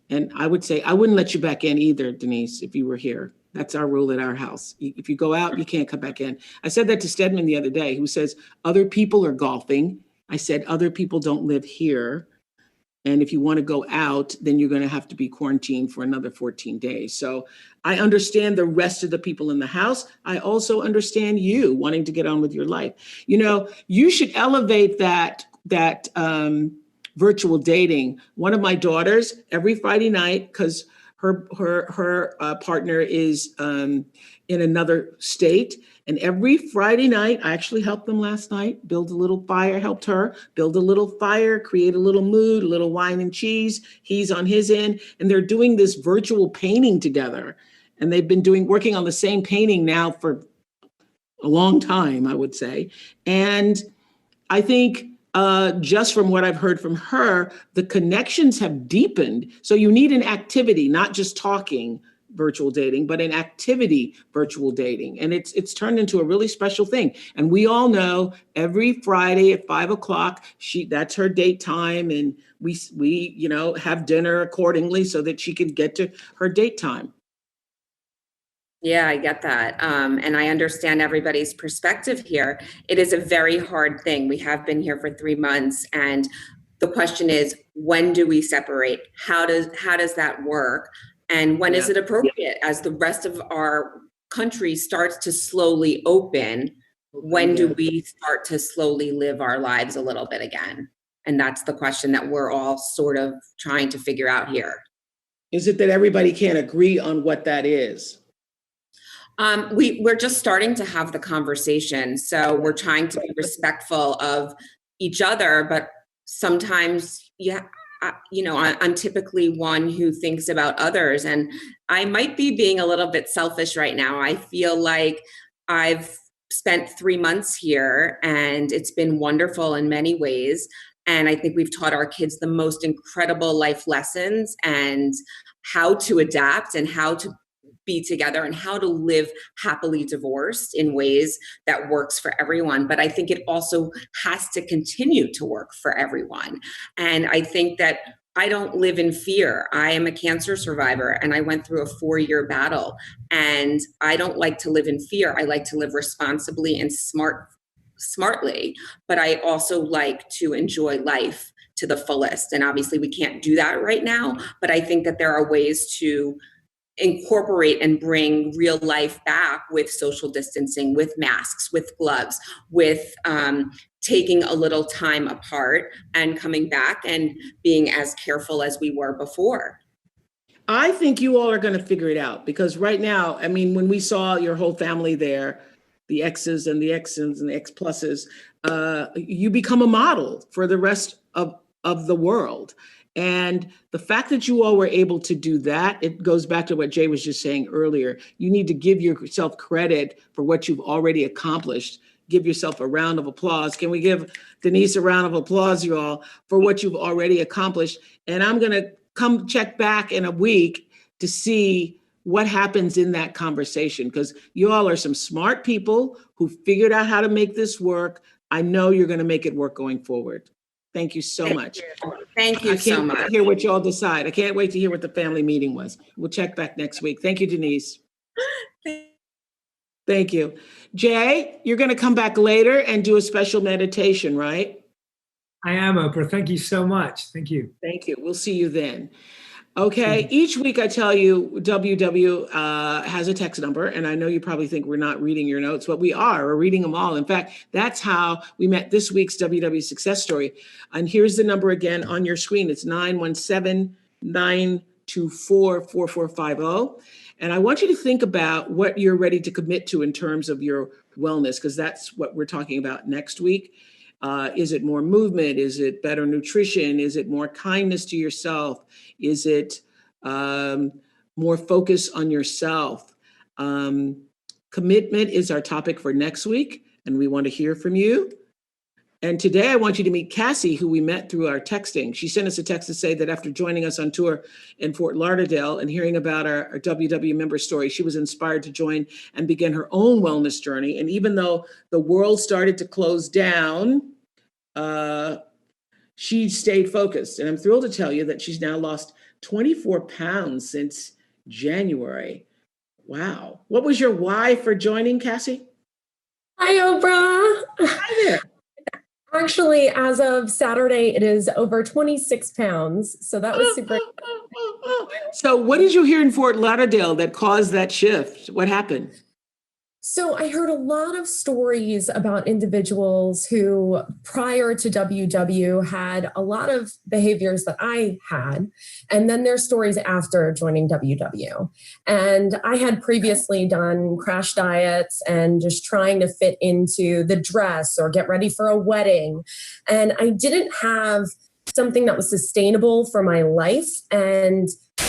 And I would say, I wouldn't let you back in either, Denise, if you were here. That's our rule at our house. If you go out, you can't come back in. I said that to Stedman the other day, who says other people are golfing. I said, other people don't live here. And if you want to go out, then you're going to have to be quarantined for another 14 days. So I understand the rest of the people in the house. I also understand you wanting to get on with your life. You should elevate that virtual dating. One of my daughters, every Friday night, because her partner is in another state. And every Friday night, I actually helped them last night, build a little fire, helped her build a little fire, create a little mood, a little wine and cheese. He's on his end, and they're doing this virtual painting together. And they've been working on the same painting now for a long time, I would say. And I think just from what I've heard from her, the connections have deepened. So you need an activity, not just talking virtual dating, but an activity virtual dating. And it's turned into a really special thing. And we all know every Friday at 5:00, that's her date time. And we have dinner accordingly so that she can get to her date time. Yeah, I get that. And I understand everybody's perspective here. It is a very hard thing. We have been here for 3 months. And the question is, when do we separate? How does that work? And when is it appropriate? As the rest of our country starts to slowly open, when do we start to slowly live our lives a little bit again? And that's the question that we're all sort of trying to figure out here. Is it that everybody can't agree on what that is? We're just starting to have the conversation. So we're trying to be respectful of each other, but sometimes, I'm typically one who thinks about others, and I might be being a little bit selfish right now. I feel like I've spent 3 months here and it's been wonderful in many ways. And I think we've taught our kids the most incredible life lessons and how to adapt and how to be together and how to live happily divorced in ways that works for everyone. But I think it also has to continue to work for everyone. And I think that I don't live in fear. I am a cancer survivor and I went through a 4-year battle, and I don't like to live in fear. I like to live responsibly and smartly, but I also like to enjoy life to the fullest. And obviously we can't do that right now, but I think that there are ways to incorporate and bring real life back with social distancing, with masks, with gloves, with taking a little time apart and coming back and being as careful as we were before. I think you all are going to figure it out, because right now, I mean, when we saw your whole family there, the X's and the X's and the X pluses, you become a model for the rest of the world. And the fact that you all were able to do that, it goes back to what Jay was just saying earlier. You need to give yourself credit for what you've already accomplished. Give yourself a round of applause. Can we give Denise a round of applause, you all, for what you've already accomplished? And I'm going to come check back in a week to see what happens in that conversation, because you all are some smart people who figured out how to make this work. I know you're going to make it work going forward. Thank you so much. Thank you so much. I can't hear what y'all decide. I can't wait to hear what the family meeting was. We'll check back next week. Thank you, Denise. Thank you. Jay, you're going to come back later and do a special meditation, right? I am, Oprah. Thank you so much. Thank you. Thank you. We'll see you then. Okay. Each week I tell you WW has a text number, and I know you probably think we're not reading your notes, but we are. We're reading them all. In fact, that's how we met this week's WW success story. And here's the number again on your screen. It's 917-924-4450. And I want you to think about what you're ready to commit to in terms of your wellness, because that's what we're talking about next week. Is it more movement? Is it better nutrition? Is it more kindness to yourself? Is it more focus on yourself? Commitment is our topic for next week, and we want to hear from you. And today I want you to meet Cassie, who we met through our texting. She sent us a text to say that after joining us on tour in Fort Lauderdale and hearing about our WW member story, she was inspired to join and begin her own wellness journey. And even though the world started to close down, she stayed focused. And I'm thrilled to tell you that she's now lost 24 pounds since January. Wow. What was your why for joining, Cassie? Hi, Oprah. Hi there. Actually, as of Saturday, it is over 26 pounds. So that was super. So what did you hear in Fort Lauderdale that caused that shift? What happened? So I heard a lot of stories about individuals who prior to WW had a lot of behaviors that I had, and then their stories after joining WW. And I had previously done crash diets and just trying to fit into the dress or get ready for a wedding. And I didn't have something that was sustainable for my life. And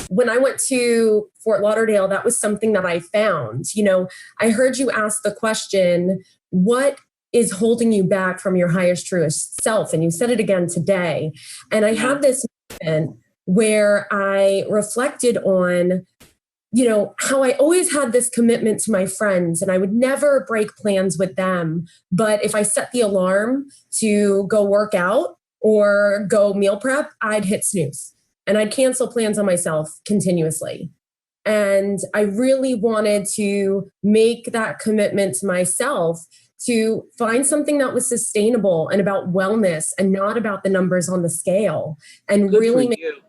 when I went to Fort Lauderdale, that was something that I found. You know, I heard you ask the question, what is holding you back from your highest, truest self? And you said it again today. And I had this moment where I reflected on, you know, how I always had this commitment to my friends and I would never break plans with them. But if I set the alarm to go work out or go meal prep, I'd hit snooze. And I'd cancel plans on myself continuously. And I really wanted to make that commitment to myself to find something that was sustainable and about wellness and not about the numbers on the scale. And Good really for make you.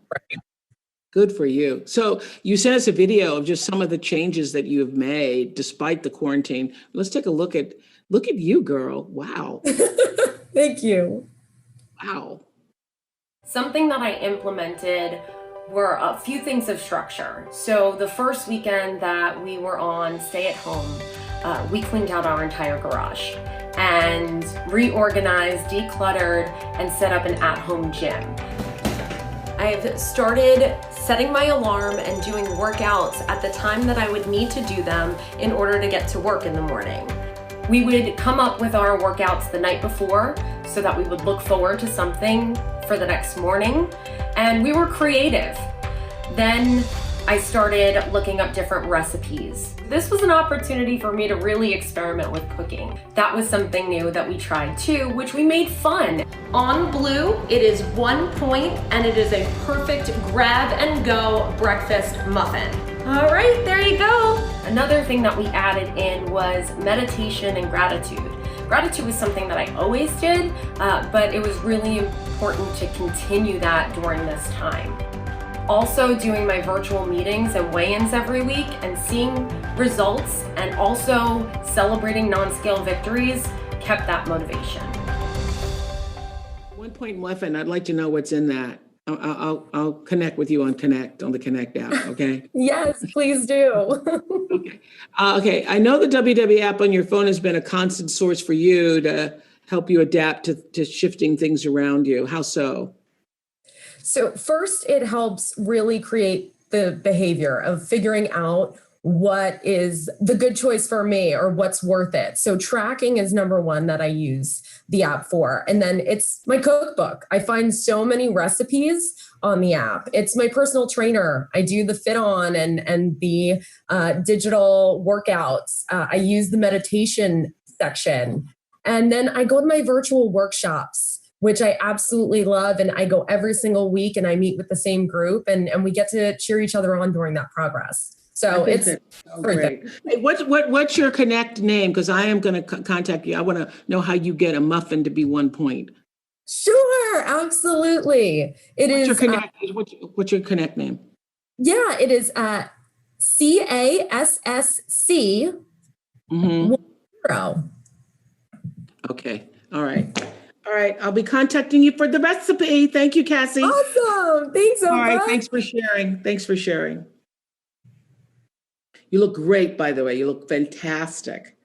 Good for you. So you sent us a video of just some of the changes that you have made despite the quarantine. Let's take a look at Look at you, girl. Wow. Thank you. Wow. Something that I implemented were a few things of structure. So the first weekend that we were on stay at home, we cleaned out our entire garage and reorganized, decluttered, and set up an at-home gym. I've started setting my alarm and doing workouts at the time that I would need to do them in order to get to work in the morning. We would come up with our workouts the night before so that we would look forward to something for the next morning, and we were creative. Then I started looking up different recipes. This was an opportunity for me to really experiment with cooking. That was something new that we tried too, which we made fun. On Blue, it is 1 point, and it is a perfect grab and go breakfast muffin. All right, there you go. Another thing that we added in was meditation and gratitude. Gratitude was something that I always did, but it was really important to continue that during this time. Also doing my virtual meetings and weigh-ins every week and seeing results and also celebrating non-scale victories kept that motivation. 1 point muffin, I'd like to know what's in that. I'll connect with you on the Connect app, okay? Yes, please do. Okay. Okay, I know the WW app on your phone has been a constant source for you to help you adapt to shifting things around you. How so? So first, it helps really create the behavior of figuring out what is the good choice for me or what's worth it. So tracking is number one that I use the app for. And then it's my cookbook. I find so many recipes on the app. It's my personal trainer. I do the fit on and the digital workouts. I use the meditation section. And then I go to my virtual workshops, which I absolutely love. And I go every single week and I meet with the same group and we get to cheer each other on during that progress. So it's great. Hey, what's your Connect name? Because I am going to contact you. I want to know how you get a muffin to be 1 point. Sure, absolutely. What's your Connect name? Yeah, it is CASSC 10. Okay. All right. All right. I'll be contacting you for the recipe. Thank you, Cassie. Awesome. Thanks, Oprah. All right. Thanks for sharing. Thanks for sharing. You look great, by the way. You look fantastic.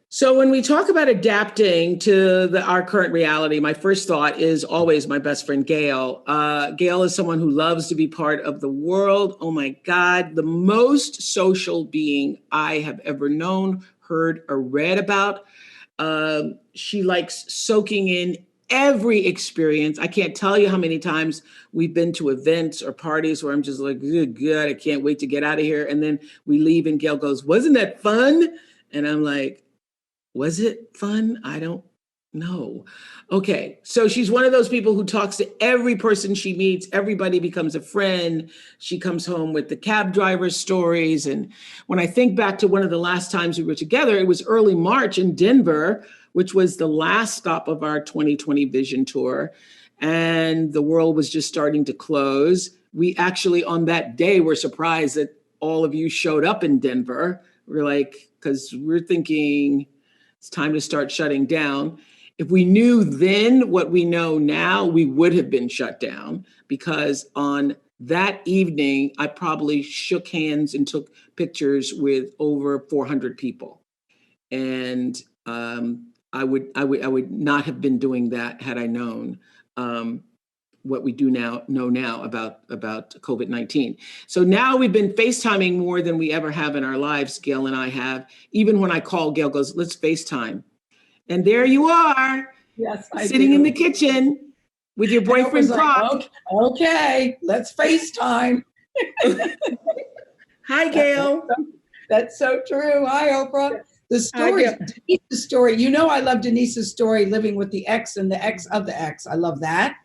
So when we talk about adapting to our current reality, my first thought is always my best friend, Gayle. Gayle is someone who loves to be part of the world. Oh my God, the most social being I have ever known, heard, or read about. She likes soaking in every experience. I can't tell you how many times we've been to events or parties where I'm just like, good, I can't wait to get out of here. And then we leave and Gayle goes, wasn't that fun? And I'm like, was it fun? I don't know. Okay. So she's one of those people who talks to every person she meets. Everybody becomes a friend. She comes home with the cab driver stories. And when I think back to one of the last times we were together, it was early March in Denver, which was the last stop of our 2020 Vision Tour. And the world was just starting to close. We actually, on that day, were surprised that all of you showed up in Denver. We're like, because we're thinking it's time to start shutting down. If we knew then what we know now, we would have been shut down, because on that evening, I probably shook hands and took pictures with over 400 people. And I would not have been doing that had I known what we know now about COVID-19. So now we've been FaceTiming more than we ever have in our lives. Gayle and I have. Even when I call, Gayle goes, let's FaceTime. And there you are, yes, sitting in the kitchen with your boyfriend, Croc. Like, okay, let's FaceTime. Hi, Gayle. That's so true. Hi, Oprah. The story, Denise's story. You know, I love Denise's story, living with the ex and the ex of the ex. I love that.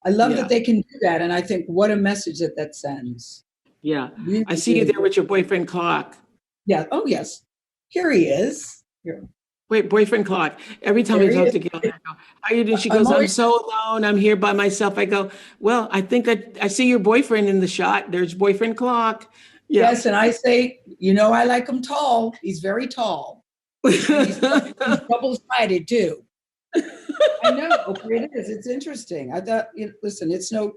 I love that they can do that. And I think what a message that sends. Yeah. Really I see you there with your boyfriend, Clock. Yeah. Oh, yes. Here he is. Here. Wait, boyfriend Clock. Every time I talk to Gayle, I go, how are you doing? She goes, I'm so alone. I'm here by myself. I go, well, I think I see your boyfriend in the shot. There's boyfriend Clock. Yeah. Yes. And I say, you know, I like him tall. He's very tall. He's double-sided too. I know, Oprah, it is. It's interesting. I thought, listen, it's no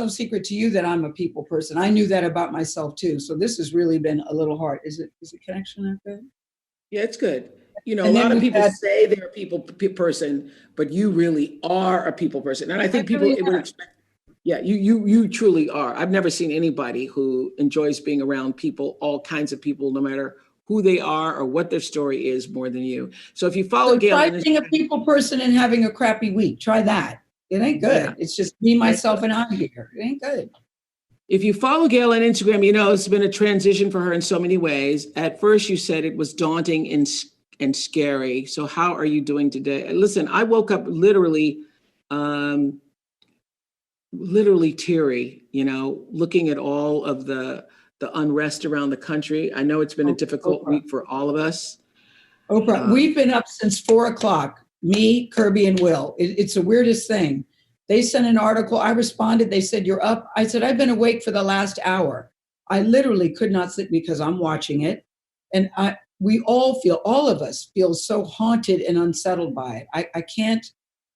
secret to you that I'm a people person. I knew that about myself too. So this has really been a little hard. Is the connection not good? Yeah, it's good. A lot of people say they're a people person, but you really are a people person. And I think people would expect. Yeah, you truly are. I've never seen anybody who enjoys being around people, all kinds of people, no matter who they are or what their story is, more than you. So if you follow Gayle, try being a people person and having a crappy week. Try that. It ain't good. Yeah. It's just me, myself, and I here. It ain't good. If you follow Gayle on Instagram, it's been a transition for her in so many ways. At first, you said it was daunting and scary. So how are you doing today? Listen, I woke up literally teary, looking at all of the unrest around the country. I know it's been a difficult week for all of us. Oprah, we've been up since 4:00. Me, Kirby, and Will. It's the weirdest thing. They sent an article. I responded. They said, "You're up." I said, "I've been awake for the last hour." I literally could not sleep because I'm watching it. And all of us feel so haunted and unsettled by it.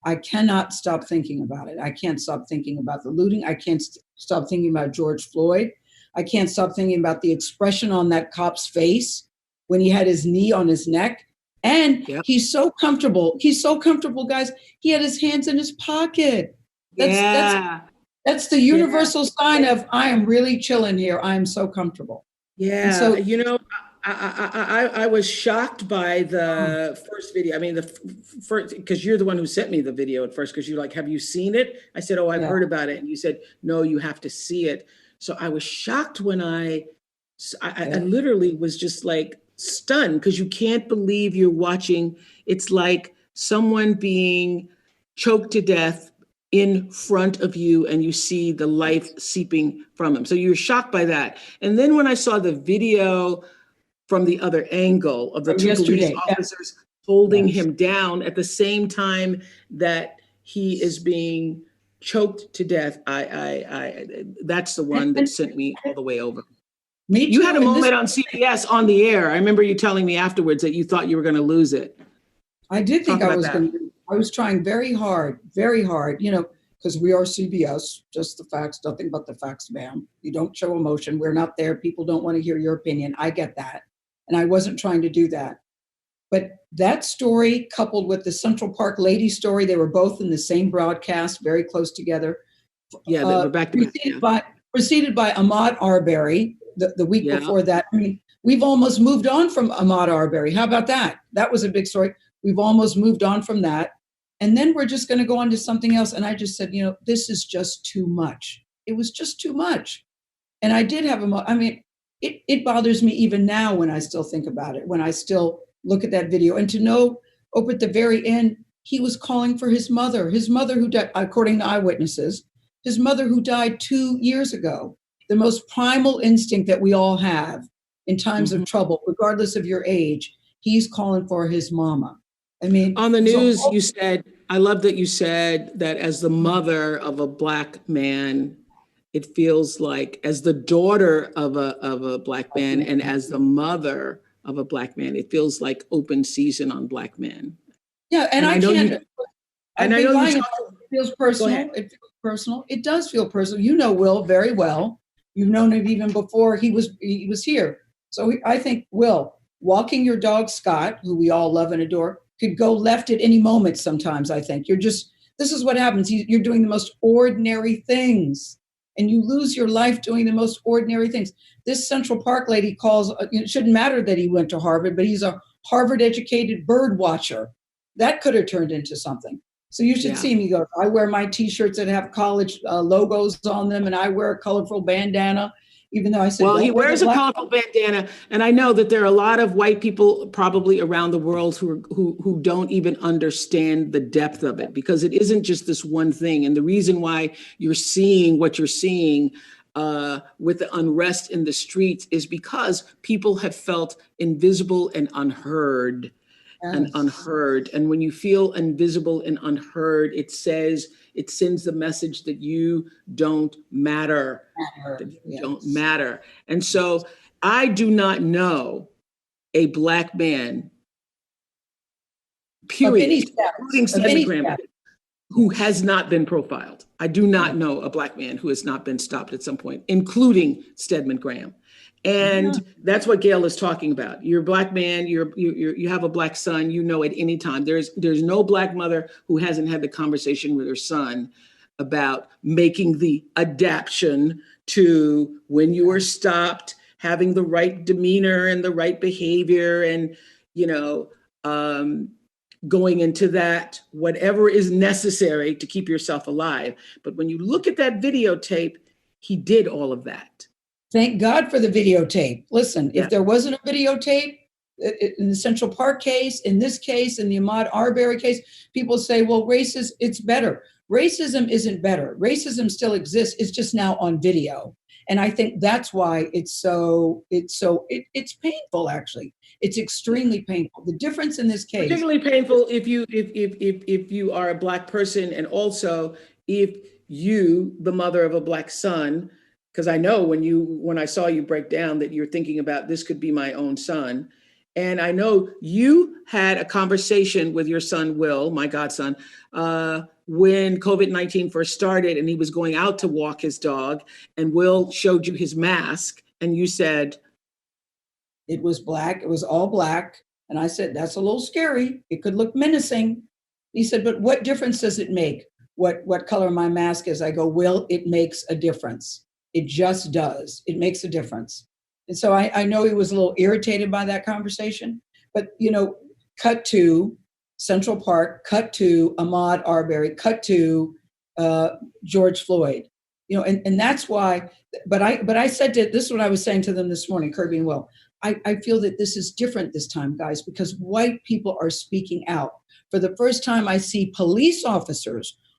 I cannot stop thinking about it. I can't stop thinking about the looting. I can't stop thinking about George Floyd. I can't stop thinking about the expression on that cop's face when he had his knee on his neck. And he's so comfortable. He's so comfortable, guys. He had his hands in his pocket. That's the universal sign of, I am really chilling here. I am so comfortable. Yeah. And so, I was shocked by the first video. I mean, the first, because you're the one who sent me the video at first, because you're like, have you seen it? I said, oh, I've heard about it. And you said, no, you have to see it. So I was shocked when I literally was just like stunned, because you can't believe you're watching. It's like someone being choked to death in front of you, and you see the life seeping from them. So you're shocked by that. And then when I saw the video from the other angle of the two police officers holding him down at the same time that he is being choked to death, I that's the one that sent me all the way over. Me too. You had a moment on CBS on the air. I remember you telling me afterwards that you thought you were going to lose it. I did think I was going to. I was trying very hard, because we are CBS, just the facts, nothing but the facts, ma'am. You don't show emotion. We're not there. People don't want to hear your opinion. I get that. And I wasn't trying to do that. But that story, coupled with the Central Park lady story, they were both in the same broadcast, very close together. Yeah, they were back to back. Preceded by Ahmaud Arbery the week before that. I mean, we've almost moved on from Ahmaud Arbery. How about that? That was a big story. We've almost moved on from that. And then we're just going to go on to something else. And I just said, this is just too much. It was just too much. And I did have it bothers me even now when I still think about it, when I still look at that video. And to know, Oprah, at the very end, he was calling for his mother who died, according to eyewitnesses, his mother who died 2 years ago. The most primal instinct that we all have in times of trouble, regardless of your age, he's calling for his mama. I mean, on the news, you said, I love that you said that as the mother of a Black man, it feels like, as the daughter of a Black man and as the mother of a Black man, it feels like open season on Black men. Yeah, and I know can't. It feels personal. It feels personal. It does feel personal. You know Will very well. You've known him even before he was here. So I think, Will, walking your dog Scott, who we all love and adore, could go left at any moment sometimes, I think. This is what happens. You're doing the most ordinary things, and you lose your life doing the most ordinary things. This Central Park lady calls, it shouldn't matter that he went to Harvard, but he's a Harvard-educated bird watcher. That could have turned into something. So you should see me go, I wear my T-shirts that have college logos on them, and I wear a colorful bandana. Even though I said, well, he wears a colorful bandana, and I know that there are a lot of white people probably around the world who don't even understand the depth of it, because it isn't just this one thing. And the reason why you're seeing what you're seeing with the unrest in the streets is because people have felt invisible and unheard. And unheard. And when you feel invisible and unheard, it sends the message that you don't matter. Don't matter. And so I do not know a Black man period, any status, including of Stedman any Graham, status. who has not been profiled. I do not know a Black man who has not been stopped at some point, including Stedman Graham. And that's what Gayle is talking about. You're a Black man, you have a Black son, you know at any time. There's no Black mother who hasn't had the conversation with her son about making the adaptation to when you are stopped, having the right demeanor and the right behavior, and, you know, going into that, whatever is necessary to keep yourself alive. But when you look at that videotape, he did all of that. Thank God for the videotape. Listen, if there wasn't a videotape in the Central Park case, in this case, in the Ahmaud Arbery case, people say, well, it's better. Racism isn't better. Racism still exists. It's just now on video. And I think that's why it's painful, actually. It's extremely painful. The difference in this case, particularly painful if you are a Black person, and also if you, the mother of a Black son, because I know when I saw you break down that you're thinking about, this could be my own son. And I know you had a conversation with your son, Will, my godson, when COVID-19 first started and he was going out to walk his dog, and Will showed you his mask and you said, it was Black, it was all Black. And I said, that's a little scary. It could look menacing. He said, but what difference does it make what color my mask is? I go, Will, it makes a difference. It just does. It makes a difference. And so I know he was a little irritated by that conversation, but, you know, cut to Central Park, cut to Ahmaud Arbery, cut to George Floyd, you know, and that's why, but I said this is what I was saying to them this morning, Kirby and Will. I feel that this is different this time, guys, because white people are speaking out. For the first time, I see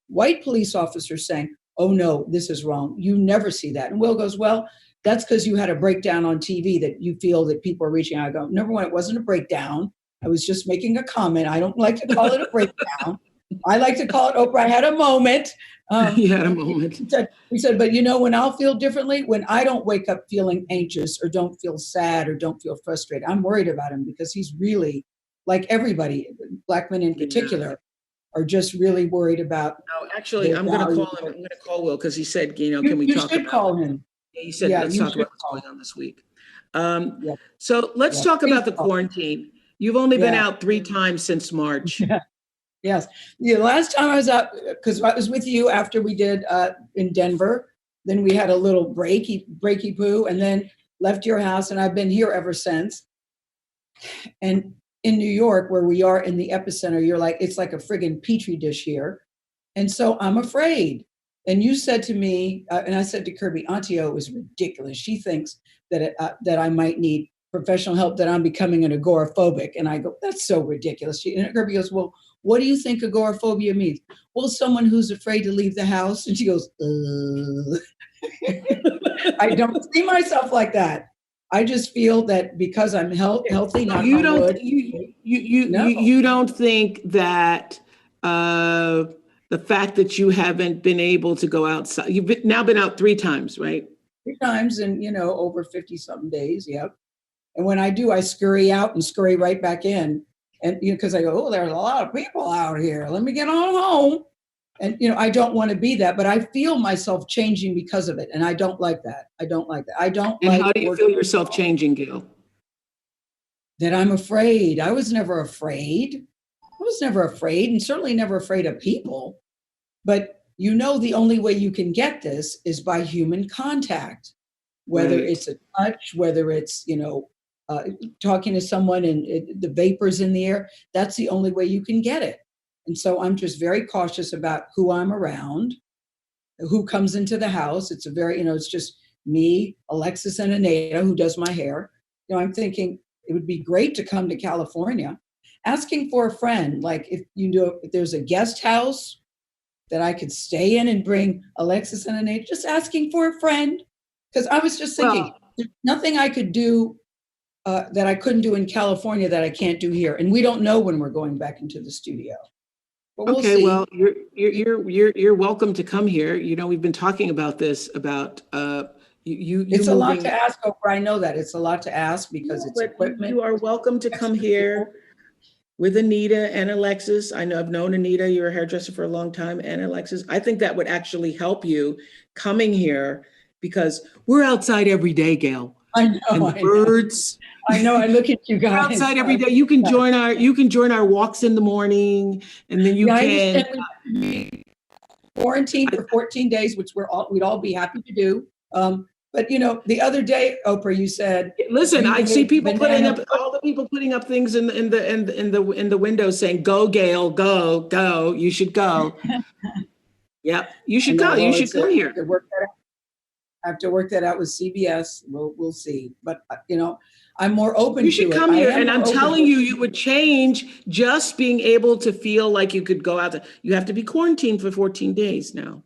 white police officers saying, oh no, this is wrong. You never see that. And Will goes, well, that's because you had a breakdown on TV that you feel that people are reaching out. I go, number one, it wasn't a breakdown. I was just making a comment. I don't like to call it a breakdown. I like to call it Oprah. I had a moment. He had a moment. He said, but you know, when I'll feel differently, when I don't wake up feeling anxious or don't feel sad or don't feel frustrated, I'm worried about him because he's really, like everybody, Black men in particular, are just really worried about. No, actually, I'm going to call him. I'm going to call Will because he said, you know, can we talk about? You should call him. He said, let's talk about what's going on this week. So let's talk about the quarantine. You've only been out 3 times since March. Yes. The last time I was out, because I was with you after we did in Denver, then we had a little breaky poo, and then left your house, and I've been here ever since. And in New York, where we are in the epicenter, you're like, it's like a friggin' petri dish here. And so I'm afraid. And you said to me, and I said to Kirby, Auntie O is ridiculous. She thinks that that I might need professional help, that I'm becoming an agoraphobic. And I go, that's so ridiculous. And Kirby goes, well, what do you think agoraphobia means? Well, someone who's afraid to leave the house. And she goes, I don't see myself like that. I just feel that because I'm healthy, not you don't you don't think that the fact that you haven't been able to go outside, you've now been out 3 times, right? 3 times in, you know, over 50 something days. Yep. And when I do, I scurry out and scurry right back in. And, you know, because I go, oh, there's a lot of people out here. Let me get on home. And, you know, I don't want to be that, but I feel myself changing because of it. And I don't like that. I don't like that. And how do you feel yourself changing, Gayle? That I'm afraid. I was never afraid. And certainly never afraid of people. But you know, the only way you can get this is by human contact, whether it's a touch, whether it's, you know, talking to someone and the vapors in the air. That's the only way you can get it. And so I'm just very cautious about who I'm around, who comes into the house. It's a very, you know, it's just me, Alexis, and Anita, who does my hair. You know, I'm thinking it would be great to come to California. Asking for a friend, like if there's a guest house that I could stay in and bring Alexis and Anita, just asking for a friend. Because I was just thinking, there's nothing I could do that I couldn't do in California that I can't do here. And we don't know when we're going back into the studio. But we'll see. Well, you're welcome to come here. You know, we've been talking about this, about you. It's a lot to ask, Oprah. I know that it's a lot to ask because it's equipment. You are welcome to come here. with Anita and Alexis. I know I've known Anita, you're a hairdresser for a long time, and Alexis. I think that would actually help you coming here because we're outside every day, Gayle. I know. And the birds. I know. I look at you We're guys outside every day. You can join our walks in the morning, and then you can quarantine for 14 days, which we'd all be happy to do. But the other day, Oprah, you said, "Listen, I see people putting up all the people putting up things in the window saying, 'Go, Gayle, go, go. You should go.'" Yep, you should go. You should come here. I have to work that out with CBS. We'll see. But I'm more open. You should to come it. here, and I'm telling you, you would change just being able to feel like you could go out there. You have to be quarantined for 14 days now.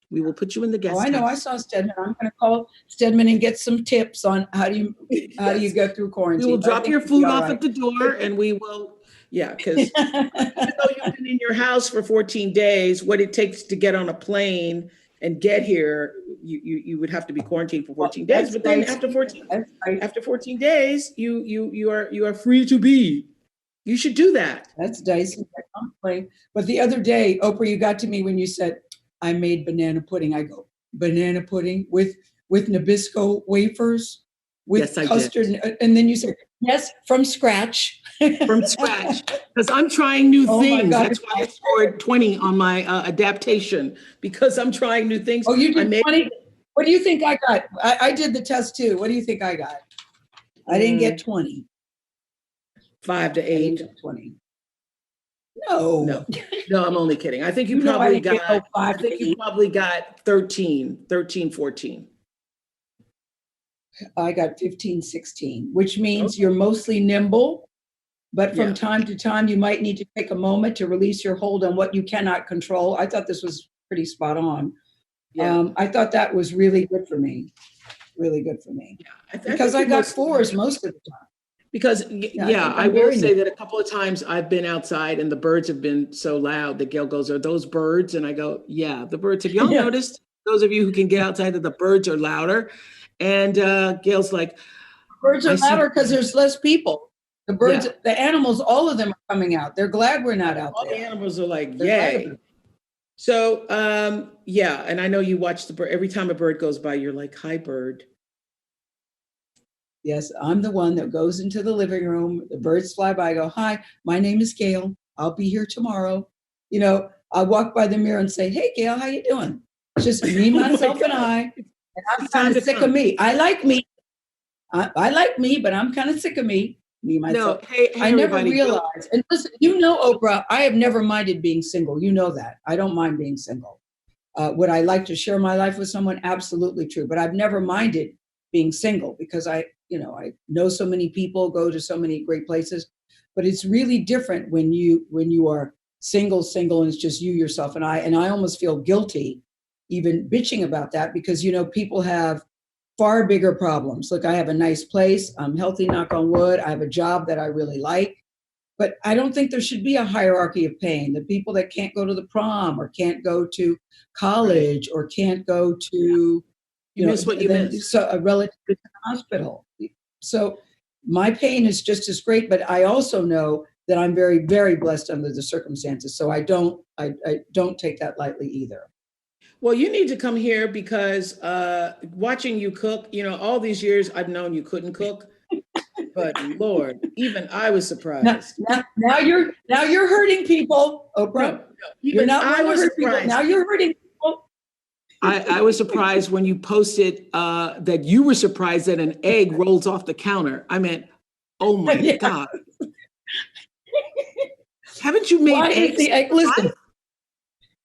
We will put you in the guest house. I know. I saw Stedman. I'm going to call Stedman and get some tips on how do you go through quarantine. We will drop your food off at the door, and we will. Yeah, because even though you've been in your house for 14 days, what it takes to get on a plane and get here, you would have to be quarantined for 14 days. But then after 14 days, you are free to be. You should do that. That's dicey. But the other day, Oprah, you got to me when you said, "I made banana pudding." I go, "Banana pudding with Nabisco wafers, with custard?" Did. And then you said, "Yes, from scratch." From scratch, because I'm trying new things. That's why I scored 20 on my adaptation, because I'm trying new things. Oh, you did 20? What do you think I got? I did the test too. What do you think I got? I didn't get 20. 5 to 8. 20. No, I'm only kidding. I think you probably got. I think you probably got 13, 14. I got 15, 16, which means you're mostly nimble. But from time to time, you might need to take a moment to release your hold on what you cannot control. I thought this was pretty spot on. Yeah. I thought that was really good for me. Really good for me. Yeah. Because I got 4s most of the time. Because, I will say that a couple of times I've been outside and the birds have been so loud that Gayle goes, "Are those birds?" And I go, "Yeah, the birds." Have y'all noticed, those of you who can get outside, that the birds are louder? And Gayle's like, "Birds are louder because there's less people." The birds, the animals, all of them are coming out. They're glad we're not out there. All the animals are like, yay. So, and I know you watch the bird. Every time a bird goes by, you're like, "Hi, bird." Yes, I'm the one that goes into the living room. The birds fly by. I go, "Hi, my name is Gayle. I'll be here tomorrow." I walk by the mirror and say, "Hey, Gayle, how you doing?" It's just me, myself, and I. And I'm kind of sick of me. I like me. I like me, but I'm kind of sick of me. Me, myself. No, I never realized. And listen, Oprah, I have never minded being single. You know that. I don't mind being single. Would I like to share my life with someone? Absolutely true. But I've never minded being single because I know so many people, go to so many great places. But it's really different when you are single, and it's just you, yourself, and I. And I almost feel guilty even bitching about that because, people have far bigger problems. Look, I have a nice place. I'm healthy, knock on wood. I have a job that I really like. But I don't think there should be a hierarchy of pain. The people that can't go to the prom or can't go to college or can't go to, miss what you miss. So a relative to the hospital. So my pain is just as great, but I also know that I'm very, very blessed under the circumstances. So I don't take that lightly either. Well, you need to come here because watching you cook, all these years I've known you couldn't cook, but Lord, even I was surprised. Now you're hurting people, Oprah. No, you're not I was surprised. People. Now you're hurting people. I was surprised when you posted that you were surprised that an egg rolls off the counter. I meant, oh my God. Haven't you made eggs? Listen.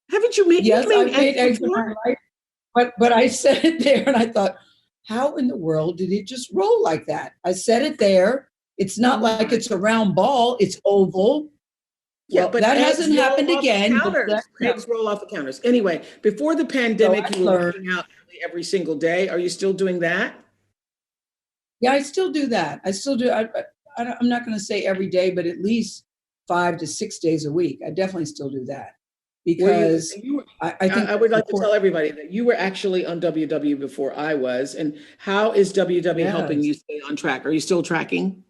Haven't you made? Yes, I've made eggs in my life, but I said it there, and I thought, how in the world did it just roll like that? I said it there. It's not like it's a round ball; it's oval. Yeah, but that hasn't happened again. Eggs roll off the counters. Anyway, before the pandemic, you were working out every single day. Are you still doing that? Yeah, I still do that. I still do. I'm not going to say every day, but at least 5 to 6 days a week. I definitely still do that. Because I think I would like to tell everybody that you were actually on WW before I was. And how is WW helping you stay on track? Are you still tracking?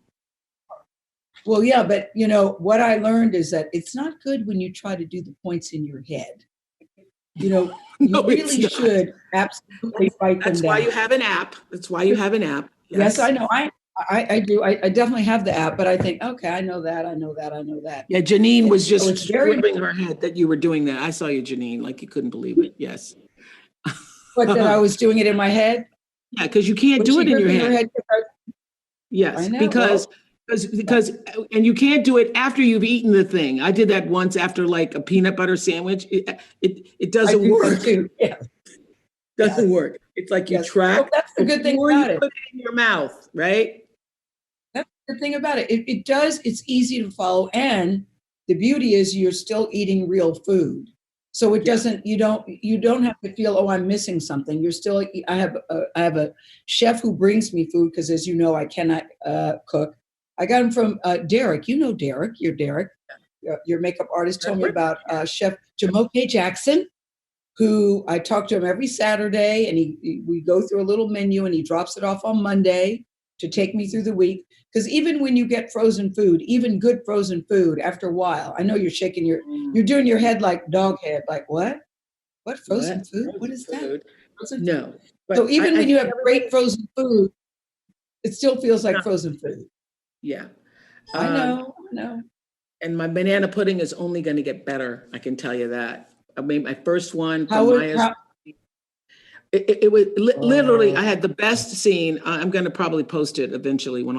Well, yeah, but you know, what I learned is that it's not good when you try to do the points in your head. You know, No, you really should absolutely write them down. That's why you have an app. That's why you have an app. Yes, I know. I do. I definitely have the app, but I think, okay, I know that. Yeah, Janine was just it's very scribbling her head that you were doing that. I saw you, Janine, like you couldn't believe it. Yes. But that I was doing it in my head? Yeah, because you can't do it in your head. Yes, because and you can't do it after you've eaten the thing. I did that once after like a peanut butter sandwich. It doesn't work. Too. Yeah. Doesn't work. It's like you track. Well, that's the good thing about it. Put it in your mouth, right? That's the thing about it. It does. It's easy to follow, and the beauty is you're still eating real food. So it doesn't. You don't have to feel, oh, I'm missing something. You're still. I have a chef who brings me food because, as you know, I cannot cook. I got him from Derek. You know Derek. You're Derek. Your makeup artist told me about Chef Jamoke Jackson, who I talk to him every Saturday, and we go through a little menu, and he drops it off on Monday to take me through the week. Because even when you get frozen food, even good frozen food, after a while, I know you're shaking you're doing your head like dog head, like what? What frozen food? What is that? No. So even when you have great frozen food, it still feels like frozen food. Yeah. I know. And my banana pudding is only going to get better. I can tell you that. I made my first one. It was literally, I had the best scene. I'm going to probably post it eventually when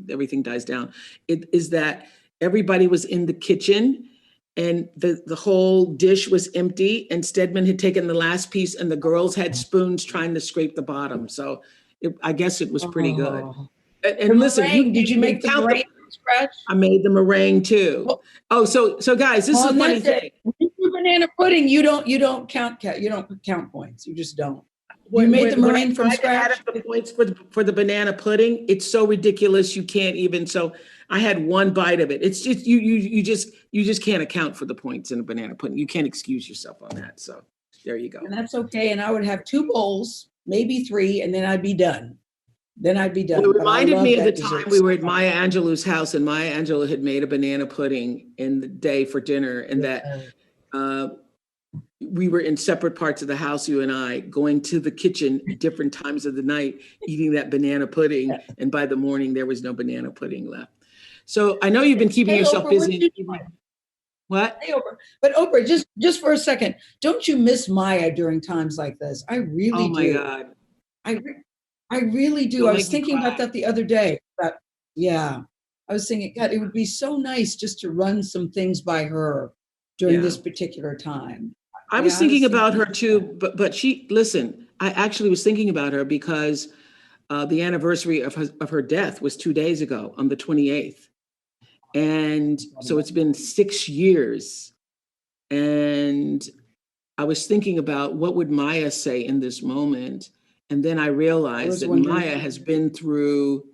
everything dies down. It is that everybody was in the kitchen and the whole dish was empty, and Stedman had taken the last piece and the girls had spoons trying to scrape the bottom. So I guess it was pretty good. And listen, did you make the meringue from scratch? I made the meringue too. So guys, this is a funny thing. When you do banana pudding, you don't count points. You just don't. You made the meringue from scratch. Add up the points for the banana pudding. It's so ridiculous you can't even. So I had one bite of it. It's just you just can't account for the points in a banana pudding. You can't excuse yourself on that. So there you go. And that's okay. And I would have 2 bowls, maybe 3, and then I'd be done. Well, it reminded me of the time we were at Maya Angelou's house, and Maya Angelou had made a banana pudding in the day for dinner, and that we were in separate parts of the house, you and I, going to the kitchen at different times of the night, eating that banana pudding, and by the morning there was no banana pudding left. So I know you've been keeping yourself Oprah, busy. What? Hey, Oprah. But Oprah, just for a second, don't you miss Maya during times like this? I really do. Oh my God. I really do. I was thinking about that the other day. I was thinking, God, it would be so nice just to run some things by her during this particular time. I was thinking about her too, but I actually was thinking about her because the anniversary of her death was 2 days ago on the 28th. And so it's been 6 years. And I was thinking about what would Maya say in this moment. And then I realized that Maya has been through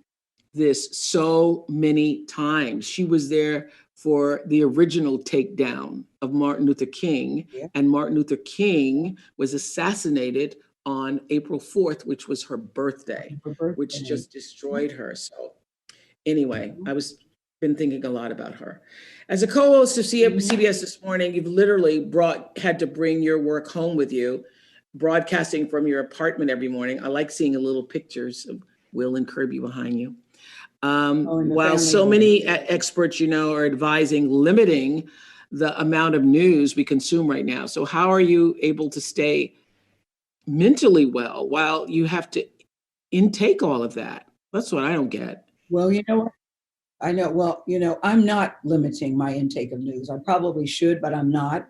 this so many times. She was there for the original takedown of Martin Luther King. Yeah. And Martin Luther King was assassinated on April 4th, which was her birthday, which just destroyed her. So anyway, been thinking a lot about her. As a co-host of CBS This Morning, you've literally had to bring your work home with you, broadcasting from your apartment every morning. I like seeing little pictures of Will and Kirby behind you. While so many experts, are advising limiting the amount of news we consume right now. So how are you able to stay mentally well while you have to intake all of that? That's what I don't get. Well, you know what? I know. Well, I'm not limiting my intake of news. I probably should, but I'm not.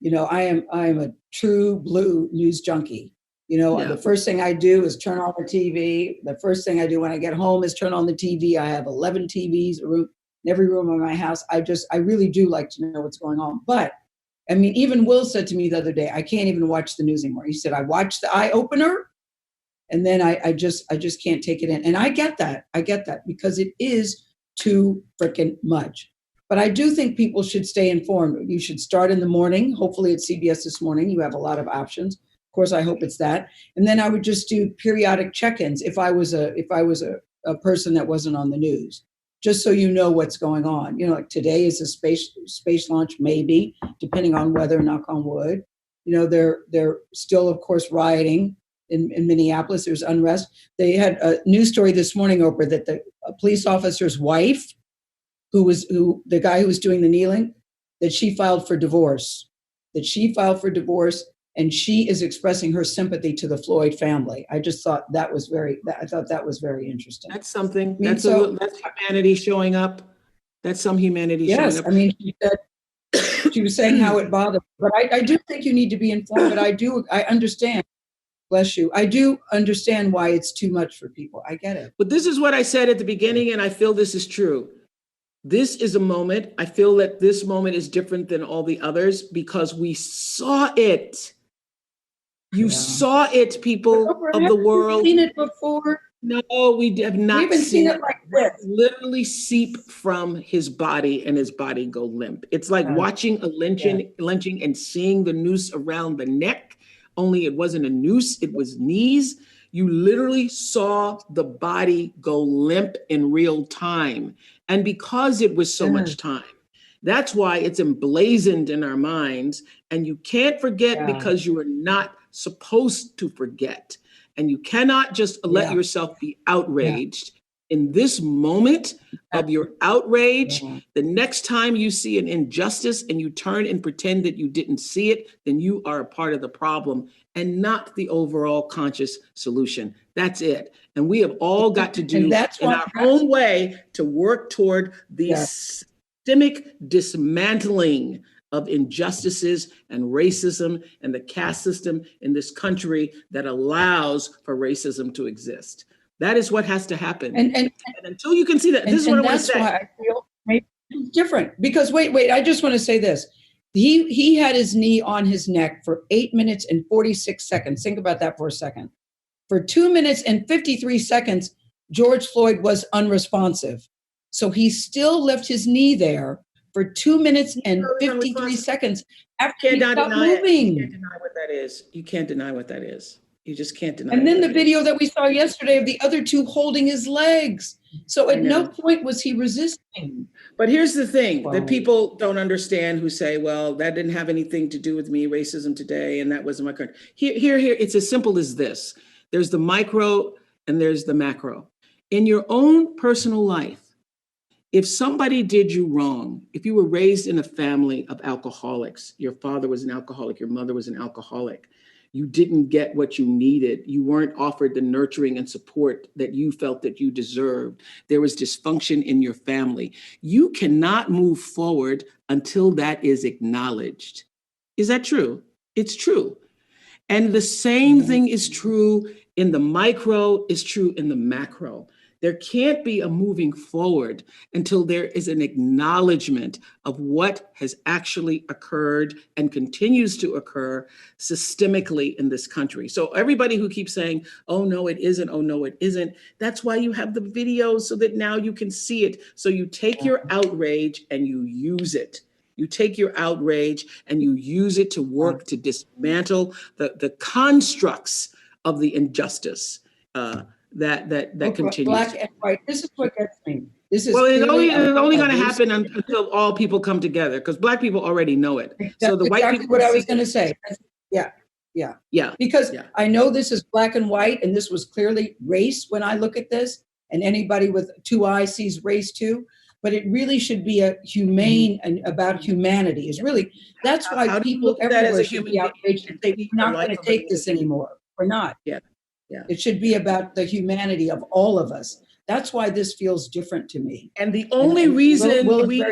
I am a true blue news junkie. The first thing I do is turn on the TV. The first thing I do when I get home is turn on the TV. I have 11 TVs in every room of my house. I really do like to know what's going on. But I mean, even Will said to me the other day, I can't even watch the news anymore. He said, I watch the eye opener and then I just can't take it in. And I get that. Because it is too freaking much. But I do think people should stay informed. You should start in the morning. Hopefully at CBS This Morning, you have a lot of options. Of course, I hope it's that. And then I would just do periodic check-ins if I was a person that wasn't on the news. just so you know what's going on. Like today is a space launch, maybe, depending on weather, knock on wood. They're still, of course, rioting in Minneapolis. There's unrest. They had a news story this morning, Oprah, that a police officer's wife, the guy who was doing the kneeling, that she filed for divorce. And she is expressing her sympathy to the Floyd family. I just thought that was very interesting. That's something. That's humanity showing up. That's some humanity showing up. Yes, I mean, she was saying how it bothered her. But I do think you need to be informed. But I understand. Bless you. I do understand why it's too much for people. I get it. But this is what I said at the beginning, and I feel this is true. This is a moment. I feel that this moment is different than all the others because we saw it. You saw it, people of the world. Seen it before? No, we have not. We haven't seen it like this. Literally seep from his body and his body go limp. It's like watching a lynching and seeing the noose around the neck, only it wasn't a noose, it was knees. You literally saw the body go limp in real time. And because it was so much time, that's why it's emblazoned in our minds. And you can't forget because you are not supposed to forget. And you cannot just let yourself be outraged. In this moment of your outrage, the next time you see an injustice and you turn and pretend that you didn't see it, then you are a part of the problem and not the overall conscious solution. That's it. And we have all got to do in our own way to work toward the systemic dismantling of injustices and racism and the caste system in this country that allows for racism to exist. That is what has to happen. And until you can see that, this is what I want to say. That's why I feel maybe it's different. Because wait, I just want to say this. He had his knee on his neck for 8 minutes and 46 seconds. Think about that for a second. For 2 minutes and 53 seconds, George Floyd was unresponsive. So he still left his knee there for 2 minutes and 53 seconds after he stopped moving. You can't deny what that is. You can't deny what that is. You just can't deny. And then the video that we saw yesterday of the other two holding his legs. So at no point was he resisting. But here's the thing that people don't understand who say, well, that didn't have anything to do with me, racism today, and that wasn't my country. Here, it's as simple as this. There's the micro and there's the macro. In your own personal life, if somebody did you wrong, if you were raised in a family of alcoholics, your father was an alcoholic, your mother was an alcoholic, you didn't get what you needed, you weren't offered the nurturing and support that you felt that you deserved, there was dysfunction in your family, you cannot move forward until that is acknowledged. Is that true? It's true. And the same thing is true in the micro, is true in the macro. There can't be a moving forward until there is an acknowledgement of what has actually occurred and continues to occur systemically in this country. So everybody who keeps saying, oh, no, it isn't. Oh, no, it isn't. That's why you have the videos so that now you can see it. So you take your outrage and you use it. You take your outrage and you use it to work to dismantle the constructs of the injustice that continues. Black and white. This is what gets me. This is it's only going to happen until all people come together, because Black people already know it. So the white people. What I was going to say. Yeah. Because I know this is black and white, and this was clearly race when I look at this, and anybody with two eyes sees race too. But it really should be a humane and about humanity. Is really that's why people everywhere should be outraged and say we're not going to take this anymore. We're not. Yeah. It should be about the humanity of all of us. That's why this feels different to me. And the only reason we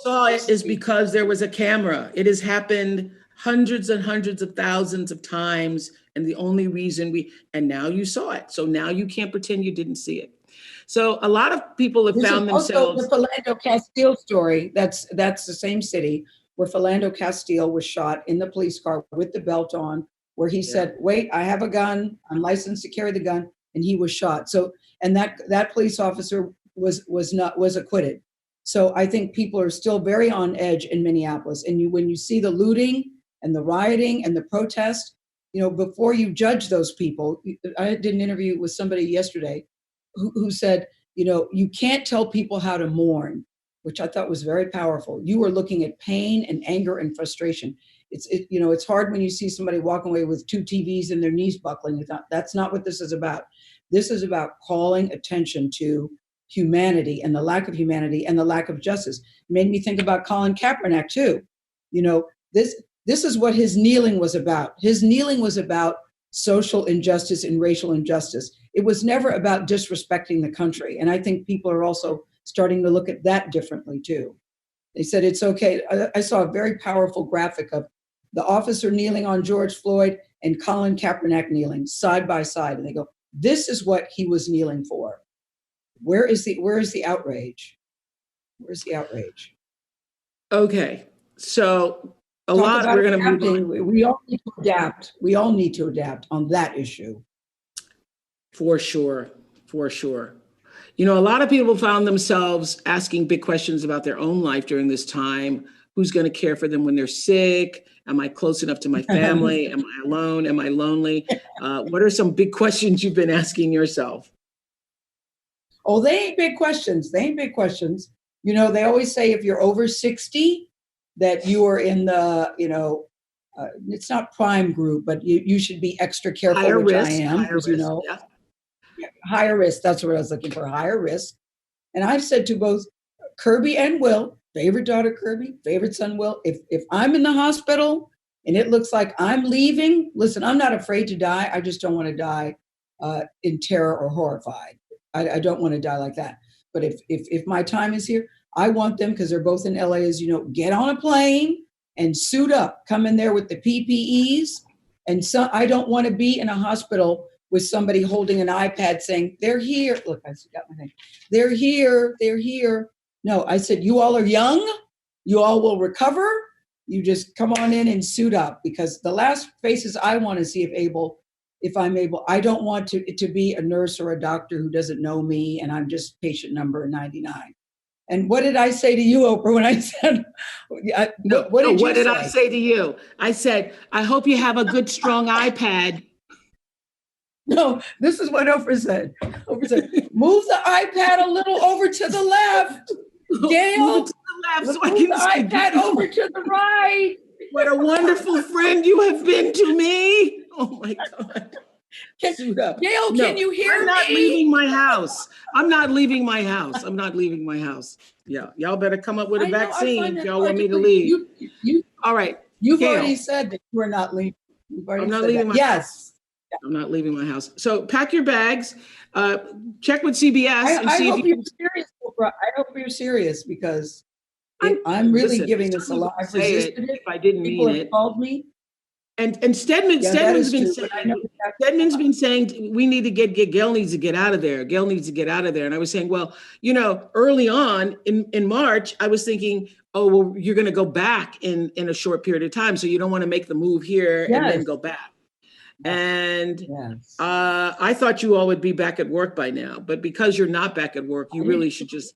saw it is because there was a camera. It has happened hundreds and hundreds of thousands of times. And the only reason and now you saw it. So now you can't pretend you didn't see it. So a lot of people have found themselves. Also the Philando Castile story, that's the same city where Philando Castile was shot in the police car with the belt on, where he said, wait, I have a gun, I'm licensed to carry the gun, and he was shot. So, and that police officer was acquitted. So I think people are still very on edge in Minneapolis. And when you see the looting and the rioting and the protest, before you judge those people, I did an interview with somebody yesterday who said, you can't tell people how to mourn, which I thought was very powerful. You were looking at pain and anger and frustration. It's hard when you see somebody walking away with 2 TVs and their knees buckling. That's not what this is about. This is about calling attention to humanity and the lack of humanity and the lack of justice. It made me think about Colin Kaepernick too. This is what his kneeling was about. His kneeling was about social injustice and racial injustice. It was never about disrespecting the country. And I think people are also starting to look at that differently too. They said it's okay. I saw a very powerful graphic of the officer kneeling on George Floyd and Colin Kaepernick kneeling side by side. And they go, this is what he was kneeling for. Where is the outrage? Where's the outrage? Okay. So we're going to move on. We all need to adapt. We all need to adapt on that issue. For sure. For sure. A lot of people found themselves asking big questions about their own life during this time. Who's going to care for them when they're sick? Am I close enough to my family? Am I alone? Am I lonely? What are some big questions you've been asking yourself? Oh, they ain't big questions. They always say if you're over 60, that you are in the, it's not prime group, but you should be extra careful, higher which risk, I am, because yeah. Higher risk. That's what I was looking for, higher risk. And I've said to both Kirby and Will, favorite daughter Kirby, favorite son Will, if I'm in the hospital and it looks like I'm leaving, listen, I'm not afraid to die. I just don't want to die in terror or horrified. I don't want to die like that. But if my time is here, I want them, because they're both in LA, as you know, get on a plane and suit up, come in there with the PPEs. And so I don't want to be in a hospital with somebody holding an iPad saying, they're here. Look, I got my name. They're here. No, I said, you all are young. You all will recover. You just come on in and suit up, because the last faces I want to see if I'm able, I don't want to be a nurse or a doctor who doesn't know me and I'm just patient number 99. And what did I say to you, Oprah, when I said, what did I say to you? I said, I hope you have a good, strong iPad. No, this is what Oprah said. Oprah said, move the iPad a little over to the left. Gayle, move it to the left so I move can the iPad over to the right. What a wonderful friend you have been to me. Oh my God. Suit up. Gayle, can you hear me? I'm not leaving my house. I'm not leaving my house. Yeah. Y'all better come up with a vaccine if y'all want me to leave. All right. You've Gayle, already said that you are not leaving. I'm not leaving my house. I'm not leaving my house. So pack your bags, check with CBS and see if you're serious, Oprah. I hope you're serious, because I'm really giving this a lot. I've resisted it. If I didn't People mean have it. called me. And Stedman's been saying we need to get Gayle needs to get out of there. Gayle needs to get out of there. And I was saying, well, early on in March, I was thinking, oh, well, you're going to go back in a short period of time. So you don't want to make the move here and then go back. And I thought you all would be back at work by now, but because you're not back at work, you really should just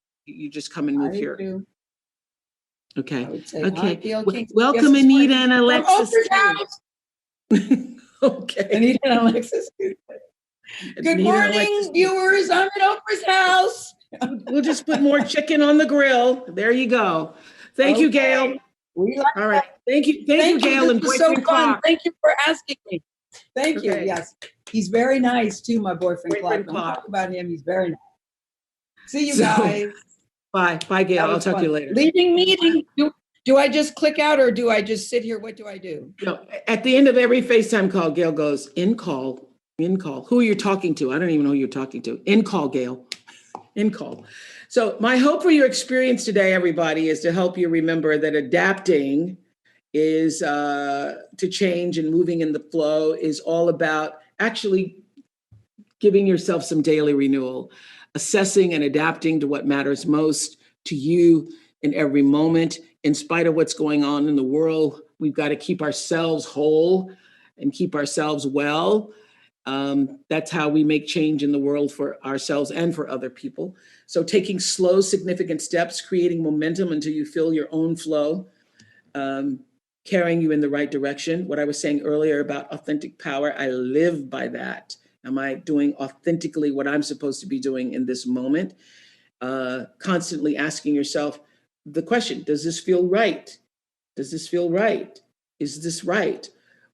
come and move here. Do. Okay. Okay. Welcome, Anita and Alexis. Okay. Anita and Alexis. Good morning, viewers. I'm at Oprah's house. We'll just put more chicken on the grill. There you go. Thank you, Gayle. All right. Thank you, Gayle. This was so fun. Thank you for asking me. Thank you. Yes. He's very nice too, my boyfriend Clark. Don't talk about him. He's very nice. See you guys. Bye, Gayle. I'll talk to you later. Leaving meeting. Do I just click out or do I just sit here? What do I do? No, at the end of every FaceTime call, Gayle goes, in call. Who are you talking to? I don't even know who you're talking to. In call, Gayle. In call. So my hope for your experience today, everybody, is to help you remember that adapting is to change and moving in the flow is all about actually giving yourself some daily renewal, assessing and adapting to what matters most to you in every moment. In spite of what's going on in the world, we've got to keep ourselves whole and keep ourselves well. That's how we make change in the world for ourselves and for other people. So taking slow, significant steps, creating momentum until you feel your own flow, carrying you in the right direction. What I was saying earlier about authentic power, I live by that. Am I doing authentically what I'm supposed to be doing in this moment? Constantly asking yourself the question, does this feel right? Does this feel right? Is this right?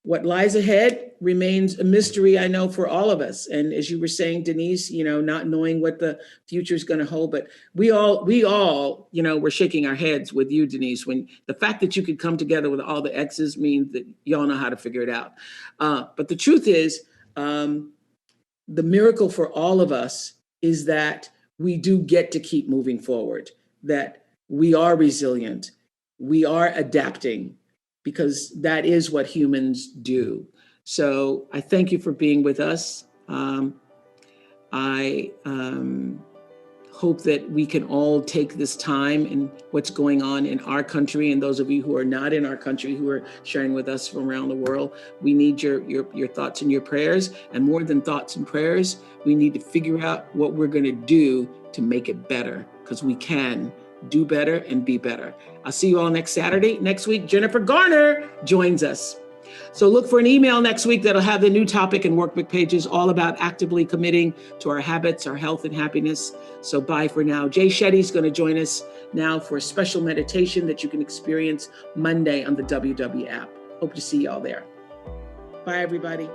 What lies ahead remains a mystery, I know, for all of us. And as you were saying, Denise, not knowing what the future is going to hold, but we all, we're shaking our heads with you, Denise, when the fact that you could come together with all the X's means that y'all know how to figure it out. But the truth is, the miracle for all of us is that we do get to keep moving forward, that we are resilient, we are adapting, because that is what humans do. So I thank you for being with us. I hope that we can all take this time in what's going on in our country, and those of you who are not in our country, who are sharing with us from around the world. We need your thoughts and your prayers, and more than thoughts and prayers, we need to figure out what we're going to do to make it better, because we can do better and be better. I'll see you all next Saturday. Next week, Jennifer Garner joins us. So look for an email next week that'll have the new topic and workbook pages all about actively committing to our habits, our health and happiness. So bye for now. Jay Shetty's going to join us now for a special meditation that you can experience Monday on the WW app. Hope to see y'all there. Bye, everybody.